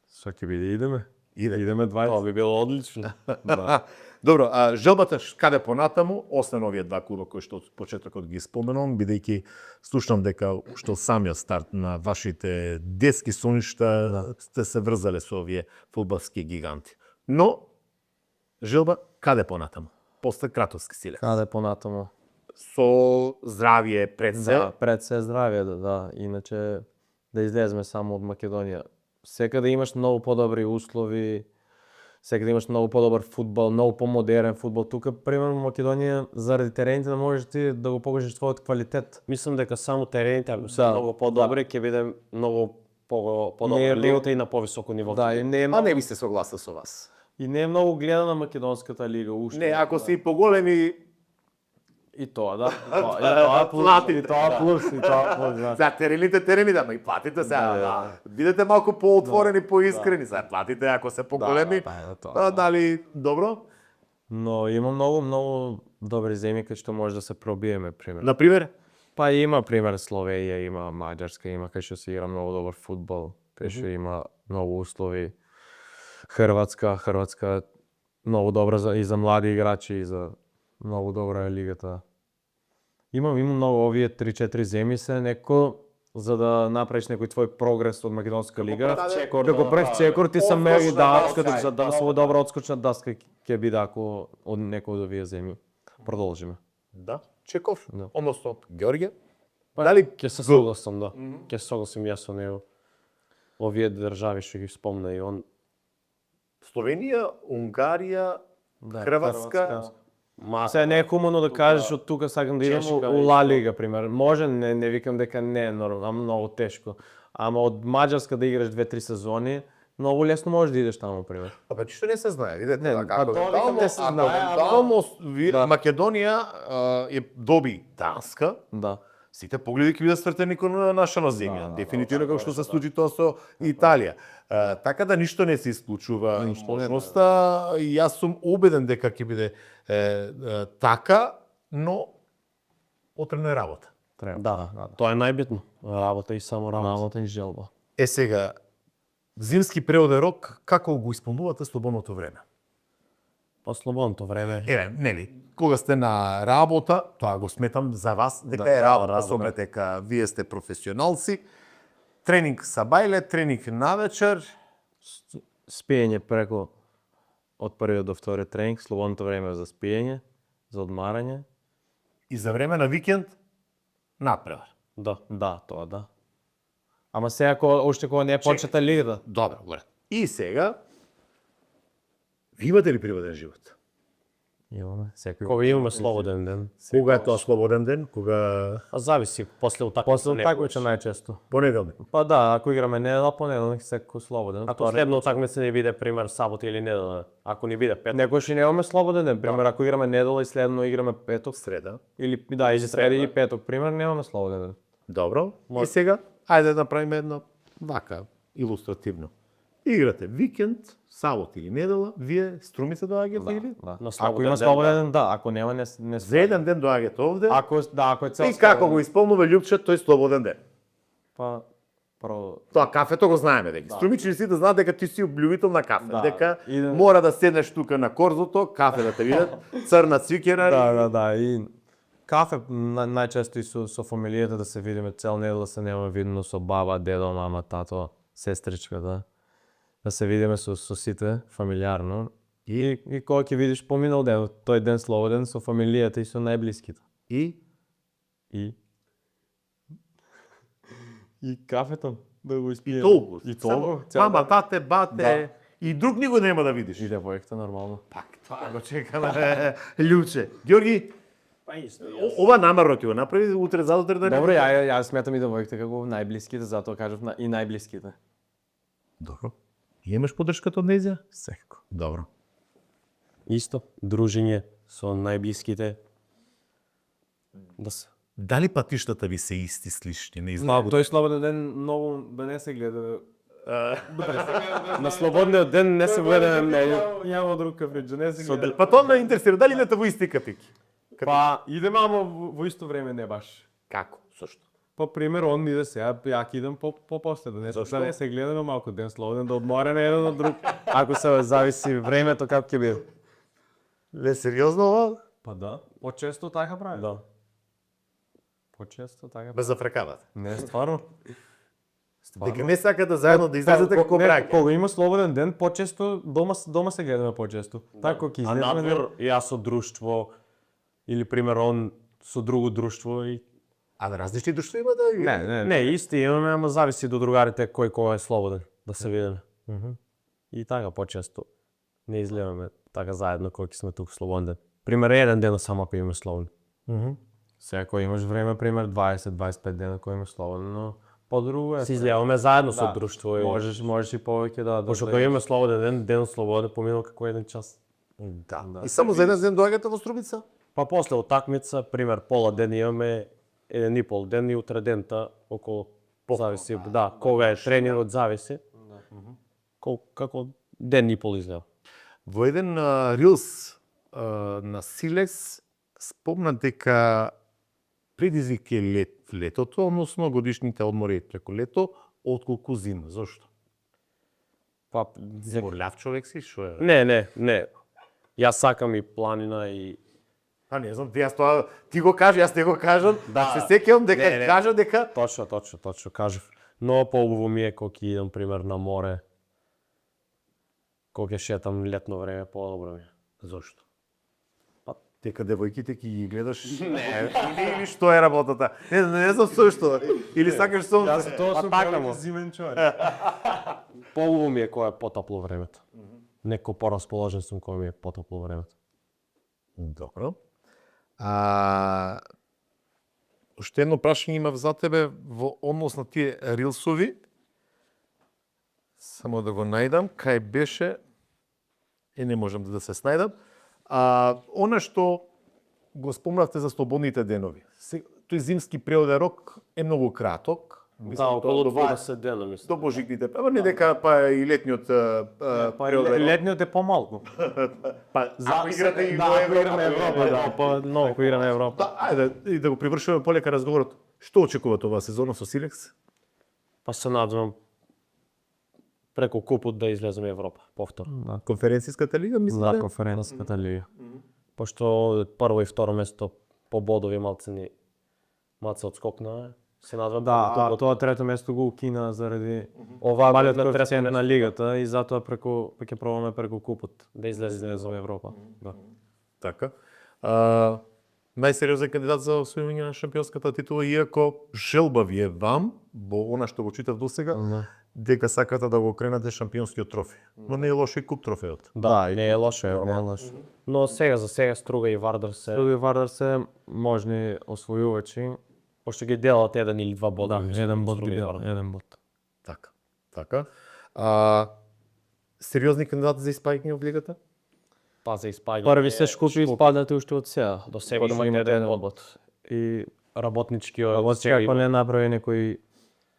Што ќе биде, идеме? Идеме 20. Тоа би било одлично. Да. Добро, желбата каде понатаму, освен овие два клуба кои што од почетокот ги споменувам, бидејќи слушнам дека што самиот старт на вашите детски соништа сте се врзале со овие фудбалски гиганти. Но желба каде понатаму? После Кратовски Силе. Каде понатаму? Со здравје пред се. Да, пред се здравје, да. Иначе да излеземе само од Македонија. Сека да имаш многу подобри услови, сека да имаш многу подобар фудбал, многу помодерен фудбал. Тука, примерно, Македонија, заради терените да можеш ти да го покажеш твојот квалитет. Мислам дека само терените се многу подобри, ќе биде многу подобра лигата и на повисоко ниво. Да, и не е Не би се согласил со вас. И не е многу гледана македонската лига уште. Не, ако си поголеми И тоа, да. И тоа плюс, да. за терените, ама и платите сега. Бидете малку поотворени, поискрени, сега платите ако се поголеми. Дали добро? Но има многу добри земји кај што може да се пробиеме, пример. Например? Па има пример Словенија, има Маđarска, има кај што се игра многу добар фудбал, кај што има многу услови. Хрватска многу добра и за млади играчи и за многу добра е лигата. Има многу овие 3-4 земји се некако за да направиш некој твој прогрес од македонска лига. Да го прев чекор ти се мери даска за да со добра одскочна даска ќе биде ако од некој од овие земји. Продолжиме. Да. Чеков, Да. односно Ѓорѓе. Дали ќе се согласам, да. Ќе се согласам јас со него. Овие држави што ги спомна и он. Словенија, Унгарија, Хрватска. Се не е хумано да кажеш од тука сакам да идам у Ла Лига, пример. Може, не викам дека не е нормално, многу тешко. Ама од Маđarска да играш 2-3 сезони, многу лесно можеш да идеш таму, пример. Абе, што не се знае, видете, Не, како тоа викам не се знае, евентуално Македонија е доби Данска. Да. Сите погледи ќе бидат свртени кон наша на земја. Дефинитивно како што се случи тоа со Италија. Така да ништо не се исклучува можноста. Јас сум убеден дека ќе биде така, но потребна е работа. Треба. Да, тоа е најбитно. Работа и само работа. Работа и желба. Сега, зимски преоден рок, како го исполнувате слободното време? Па слободното време. Еве, нели, кога сте на работа, тоа го сметам за вас дека Да, е работа, работа. со дека вие сте професионалци. Тренинг сабајле, тренинг навечер, Спиење преку од првиот до вториот тренинг, слободното време е за спиење, за одмарање. и за време на викенд надпревар. Да, тоа да. Ама сега уште кога не е почета лигата. Добро, добро. И сега, ви имате ли приватен живот? Имаме секој. Кога имаме слободен ден. Кога е тоа слободен ден? Кога А зависи после утакмица. После утакмица најчесто. понеделник? Па да, ако играме недела, понеделник секој слободен. Ако следно утакмица не биде пример сабота или недела, ако не биде петок, Некојаш и немаме слободен ден, пример ако играме недела и следно играме петок, Среда. или да, и среда и петок, пример немаме слободен ден. Добро. И сега, ајде да направиме едно вака, илустративно. Играте викенд, сабот или недела, вие струмица доаѓате или? Да. На Ако слободен има ден, слободен ден, да, ако нема не За еден ден доаѓате овде ако е цел и како го исполнува Љупче тој слободен ден. па прво Тоа кафето го знаеме дека. Струмичи да знаат дека ти си љубител на кафе, Да. дека Идем- мора да седнеш тука на корзото, кафе да те видат, црна цвикера. Да, и кафе најчесто и со фамилијата да се видиме цел недела се нема видно со баба, дедо, мама, тато, сестричка, да се видиме со сите фамилиарно. И кога ќе видиш поминал ден, тој ден слободен со фамилијата и со најблиските. И И кафето да го испиеме. толку. И толку. Мама, тате, бате, Да. и друг никој нема да видиш. И девојката нормално. Пак, тоа го чекаме. Ључе. Георги, па исто. ова намерно ќе го направи утре задутре да Добро, ја сметам и девојките како најблиските, затоа кажав и најблиските. Добро. И имаш поддршката од нејзија? Секако. Добро. Исто, дружење со најблиските. Да се. Дали патиштата ви се исти, слични, не Тој слободен ден многу да не се гледа. На слободниот ден не се гледа няма друг кафеџа, не се гледа. Па тоа ме интересира, дали идете во исти кафики? Па идеме ама во исто време не баш. Како? Сошто? По пример, он иде сега, ја ќе идам по после, да не се гледаме малку ден слободен, да одмореме еден од друг. Ако се зависи времето како ќе биде. Ле, сериозно ова? Па да, почесто така прави. Да. Почесто така прави. Без зафрекавате. Не, стварно. Дека не сакате заедно да излезете како Не, браќа. Кога има слободен ден, почесто дома се гледаме почесто. Така кога ќе А излеземе надвор јас со друштво или пример он со друго друштво и А на различни друштва има да... Не. исти имаме, ама зависи до другарите кој кога е слободен да се видиме. И така почесто не излеваме така заедно кога ќе сме тука слободен ден. Пример еден ден само ако имаме слободен. Сега кога имаш време, пример 20-25 дена кога имаш слободен, но подруго е. Се излеваме заедно со Да. друштво и Можеш и повеќе да. пошто кога имаме слободен ден слободен поминал како еден час. Да. И само за еден ден доаѓате во Струмица? Па после утакмица, пример пола ден имаме еден и пол ден и утре дента околу зависи, да, кога е тренирот зависи. Како ден и пол излева. Во еден рилс на Силекс спомна дека предизвик е летото, односно годишните одмори преку лето, отколку зима. Зошто? Па Горляв човек си, шо е? не. Јас сакам и планина и Па не знам, јас тоа ти го кажи, јас не го кажам. Да. Се сеќавам дека Не. кажа дека точно кажав. Но поубаво ми е кога ќе идам пример на море. Кога ќе шетам летно време, подобро ми е. Зошто? Дека девојките ќе ги гледаш или што е работата? Не знам што. Или сакаш со Тоа сум така му. зимен човек. Поубаво ми е кога е потопло времето. Неко порасположен сум кога ми е потопло времето. Добро. Уште едно прашање имав за тебе во однос на тие рилсови. Само да го најдам, кај беше, не можам да се снајдам. Она што го спомнавте за слободните денови. Тој зимски природен рок е многу краток. Да, околу 20 дена мислам. До божикните, па не дека па и летниот природен рок. Летниот е помалку. Па, ако играте и да, во ако играме Европа, Европа, да, па но ако играме Европа. Да, ајде и да го привршуваме полека разговорот. Што очекувате оваа сезона со Силекс? Па се надевам преку купот да излеземе Европа повторно. Конференцијската лига, На мислите? конференцијската лига. Пошто прво и второ место по бодови малце одскокна, се надвам Да, тоа трето место го укина заради ова малиот година коефициент трето на место. лигата и затоа ќе пробаме преку купот Да излезе во Европа. Да. Така. Најсериозен кандидат за освојување на шампионската титула, иако желба ви е вам, во она што го читав досега, Да. дека сакате да го кренате шампионскиот трофеј. Но не е лошо и куп трофеот. Да, не е лошо, Не е лошо. но сега за сега Струга и Вардар се, Други Вардар се можни освојувачи. пошто ги делат еден или два бода. Да, еден бод ги Струга и дела, Вардар. еден бод. Така. Така. Сериозни кандидати за испаѓање во лигата? Па за испаѓање. Први се шкупи испаднате уште од сега. До сега Има има еден еден бод. И Работничкиот сега ако не направи некои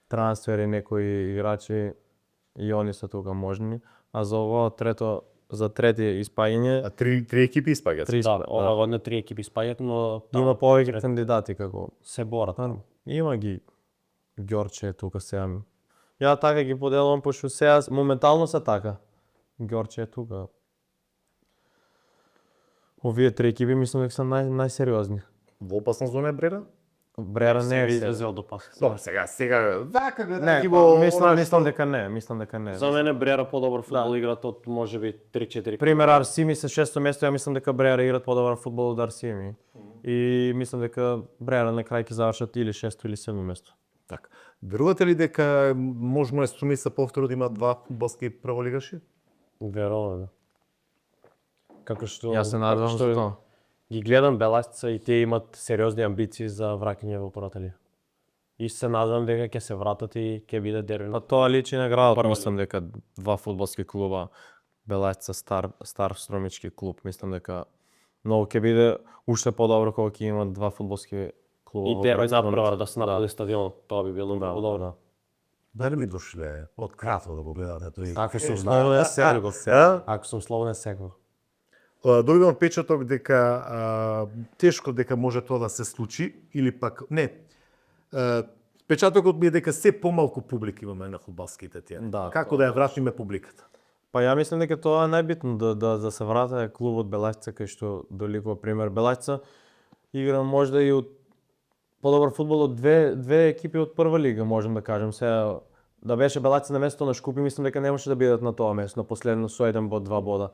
трансфери, некои играчи, и они се тука можни. А за ово трето, за трети испаѓање, Три екипи испаѓаат. Три Да, да. ова година 3 екипи испаѓаат, но Има повеќе кандидати како се борат. Има ги Ѓорче е тука сега. Ја така ги поделувам пошто сега моментално се така. Ѓорче е тука. Овие три екипи мислам дека се најсериозни. Во опасна зона е Брера? Брера не е сега. излезел до пас. Добро, сега, вака Не, гледајќи мислам дека не, мислам дека не. За мене Брера подобар фудбал играат од можеби 3-4. Пример Арсими се шесто место, ја мислам дека Брера играат подобар фудбал од Арсими. И мислам дека Брера на крај ќе завршат или шесто или седмо место. Така. Верувате ли дека можно е Струмица повторно да има два фудбалски прволигаши? Верувам, да. Како што Јас се надевам како за тоа. ги гледам Беласица и тие имат сериозни амбиции за враќање во првата лига. И се надевам дека ќе се вратат и ќе биде дерби. Па тоа личи на градот. Мислам дека два фудбалски клуба, Белајца стар Струмички клуб, мислам дека многу ќе биде уште подобро кога ќе имат два фудбалски клуба. И дерби направа да се направи стадионот, тоа би било многу добро. Дали ми дошле од крато да го гледате тој? Ако сум Слободен секогаш. Ако сум слободен секој. Добивам печаток дека тешко дека може тоа да се случи или пак не. Печатокот ми е дека се помалку публика имаме на фудбалските тие. Да, Како да ја вратиме публиката? Па ја мислам дека тоа е најбитно да се врата клубот Белајца кај што доликува пример Белајца игра можда и од подобар фудбал од две екипи од прва лига, можам да кажем. Сега да беше Белајца на место на Шкупи, мислам дека не можеше да бидат на тоа место, на последно со еден бод, два бода.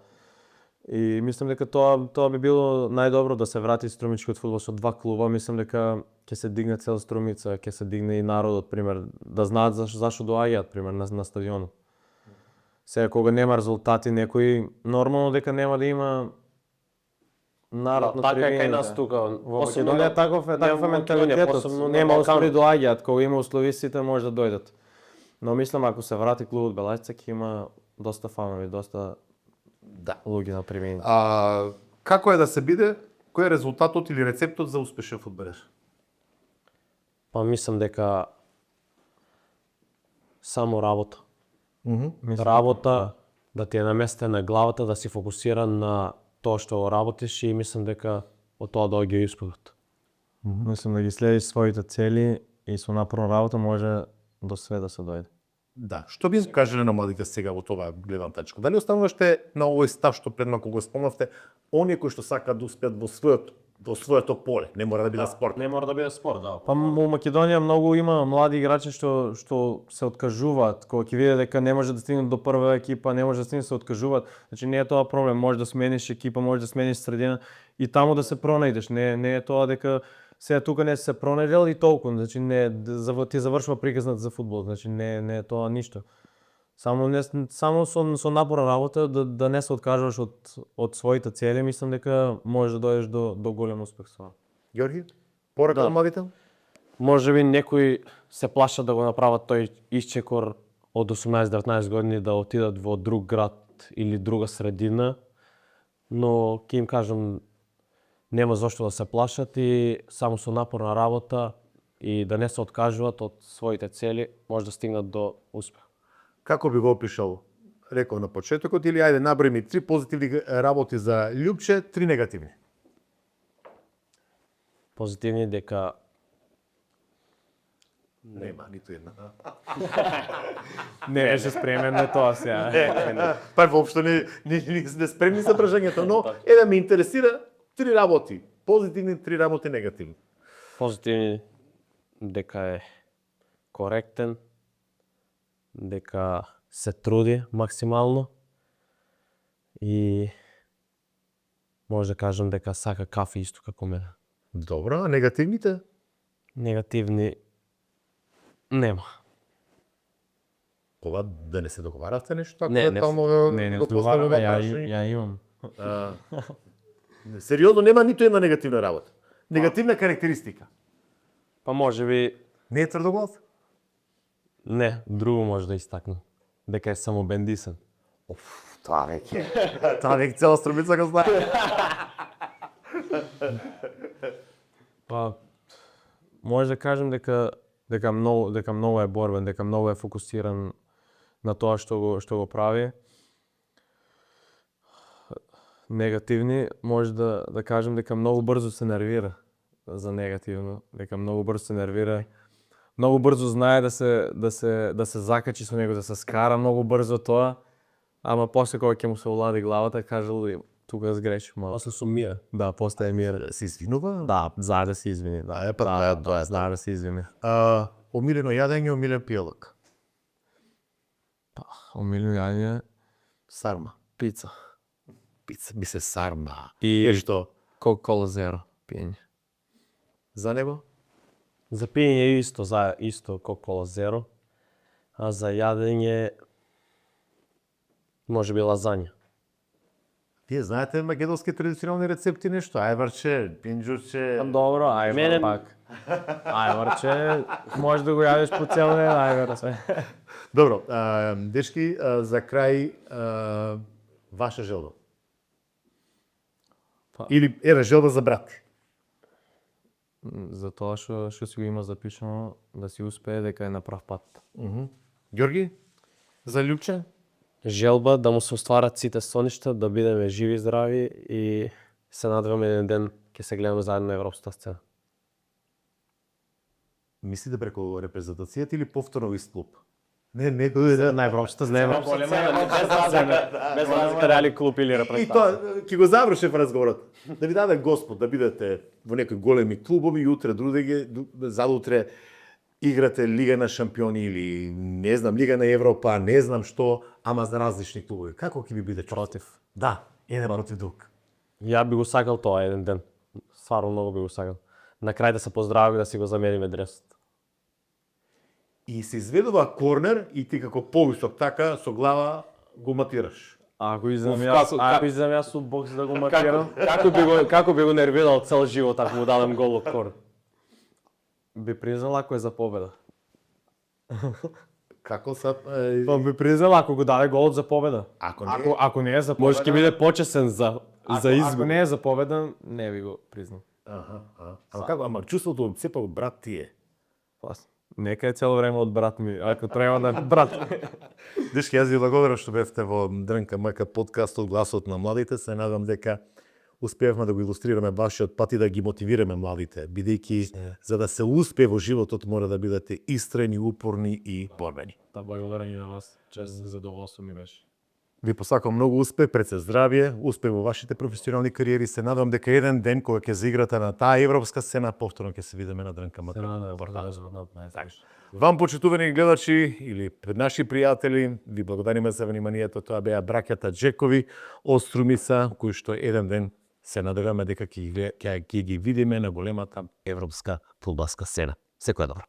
И мислам дека тоа би било најдобро да се врати Струмичкиот фудбал со два клуба, мислам дека ќе се дигне цел Струмица, ќе се дигне и народот, пример, да знаат зашо доаѓаат, пример, на стадионот. Сега кога нема резултати некои, нормално дека нема да има народ на Така е кај трибините. нас тука. Во Македонија таков е менталитетот. посебно на Нема Балкан. услови доаѓаат, кога има услови сите може да дојдат. Но мислам ако се врати клубот Белајца ќе има доста фанови, доста луѓе на трибините. Како е да се биде? Кој е резултатот или рецептот за успешен фудбалер? Па мислам дека само работа. Работа, да ти е наместен на главата, да си фокусиран на тоа што работиш и мислам дека од тоа доаѓа и успехот. Мислам да ги следиш своите цели и со напорна работа може до све да се дојде. Да, што би кажале на младите сега во тоа гледна тачка? Дали останувате на овој став што пред малку го спомнавте, оние кои што сакаат да успеат во своето поле, не мора да биде спорт. Не мора да биде спорт, да. Па во Македонија многу има млади играчи што се откажуваат, кога ќе видат дека не може да стигнат до прва екипа, не може да стигнат, се откажуваат. Значи не е тоа проблем, може да смениш екипа, може да смениш средина и таму да се пронајдеш. Не е тоа дека сега тука не се пронајдел и толку, значи не ти завршува приказната за фудбал, значи не е тоа ништо. Само со напора работа да не се откажуваш од своите цели, мислам дека можеш да дојдеш до голем успех со тоа. Ѓорги, порака на младите? Може би некои се плашат да го направат тој исчекор од 18-19 години да отидат во друг град или друга средина, но ќе им кажам нема зошто да се плашат и само со напорна работа и да не се откажуваат од своите цели, може да стигнат до успех. Како би го опишал? Реков на почетокот или ајде наброи ми 3 позитивни работи за Љупче, 3 негативни. Позитивни дека Нема ниту една. Не беше спремен на тоа сега. Па воопшто не сме спремни за прашањето, но да ме интересира 3 работи, позитивни, 3 работи негативни. Позитивни дека е коректен, дека се труди максимално и може да кажам дека сака кафе исто како мене. Добро, а негативните? Негативни нема. Кога да не се договаравте нешто така? Не, Не, го поставаме прашање? ја имам. Сериозно нема ниту една негативна работа. Негативна карактеристика. Па може би Не е тврдоглав? не, друго може да истакнам. Дека е само бендисен. Тоа веќе цела струмица го знае. Па може да кажем дека многу е борбен, дека многу е фокусиран на тоа што го прави. Негативни може да кажем дека многу брзо се нервира за негативно, дека многу брзо се нервира. Многу брзо знае да се закачи со него, да се скара многу брзо тоа, ама после кога ќе му се улади главата, кажал тука сгрешив мало. После сумира. Да, после мир. Се извинува? Да, знае да се извини. Да, Тоа е. знае да се извини. Омилено јадење, омилен пијалок. Омилено јадење, Сарма. пица. Пица ми се сарма. И што? Кока-кола зеро пиење. За него? За пиење исто Coca-Cola Zero, а за јадење може би лазања. Вие знаете македонски традиционални рецепти нешто? Ајварче, пинџурче. Добро, ајвар Мене- пак. Ајварче, може да го јадеш по цел ден, ајвар се. Добро, дечки, за крај ваша желба. Па. Или една желба за брат. За тоа што си го има запишано, да си успее дека е на прав пат. Ѓорги? За Љупче? Желба да му се остварат сите соништа, да бидеме живи и здрави и се надеваме еден ден ќе се гледаме заедно на европската сцена. Мислите преку репрезентацијата или повторно во ист клуб? Не, На европската сцена. Без разлика дали клуб или И репрезентација. тоа, ќе го завршев разговорот. Да ви даде Господ да бидете во некои големи клубови и утре, задутре играте Лига на шампиони или не знам, Лига на Европа, не знам што, ама за различни клубови. Како ќе ви биде чувство? Против. Да, еден против друг. Ја би го сакал тоа еден ден. Стварно многу би го сакал. На крај да се поздравиме да си го замениме дресот. И се изведува корнер и ти како повисок така со глава го матираш. Ако излезам Ако излезам јас со бокс да го матирам, како би го нервирал цел живот ако му дадам гол од кор. би признал ако е за победа. Како са... Па би признал ако го даде голот за победа. Ако не, Ако не е за победа, Може ќе биде почесен за ако изгуб. не е за победа, не би го признал. Ама како, ама чувството сепак брат ти е. Па, нека е цело време од брат ми, ако треба да е брат. Дечки, јас ви благодарам што бевте во Дрнка МК подкастот Гласот на младите. Се надам дека успеавме да го илустрираме вашиот пат и да ги мотивираме младите, бидејќи за да се успее во животот мора да бидете истрени, упорни и борбени. Да, благодарам и на вас. Чест и задоволство ми беше. Ви посакам многу успех, пред се здравје, успех во вашите професионални кариери. Се надам дека еден ден кога ќе заиграте на таа европска сцена, повторно ќе се видиме на Дрнка МК. Вам, почитувани гледачи или пред наши пријатели, ви благодариме за вниманието. Тоа беа браќата Джекови од Струмица, кои што еден ден се надеваме дека ќе ги видиме на големата европска фудбалска сцена. Секоја добро.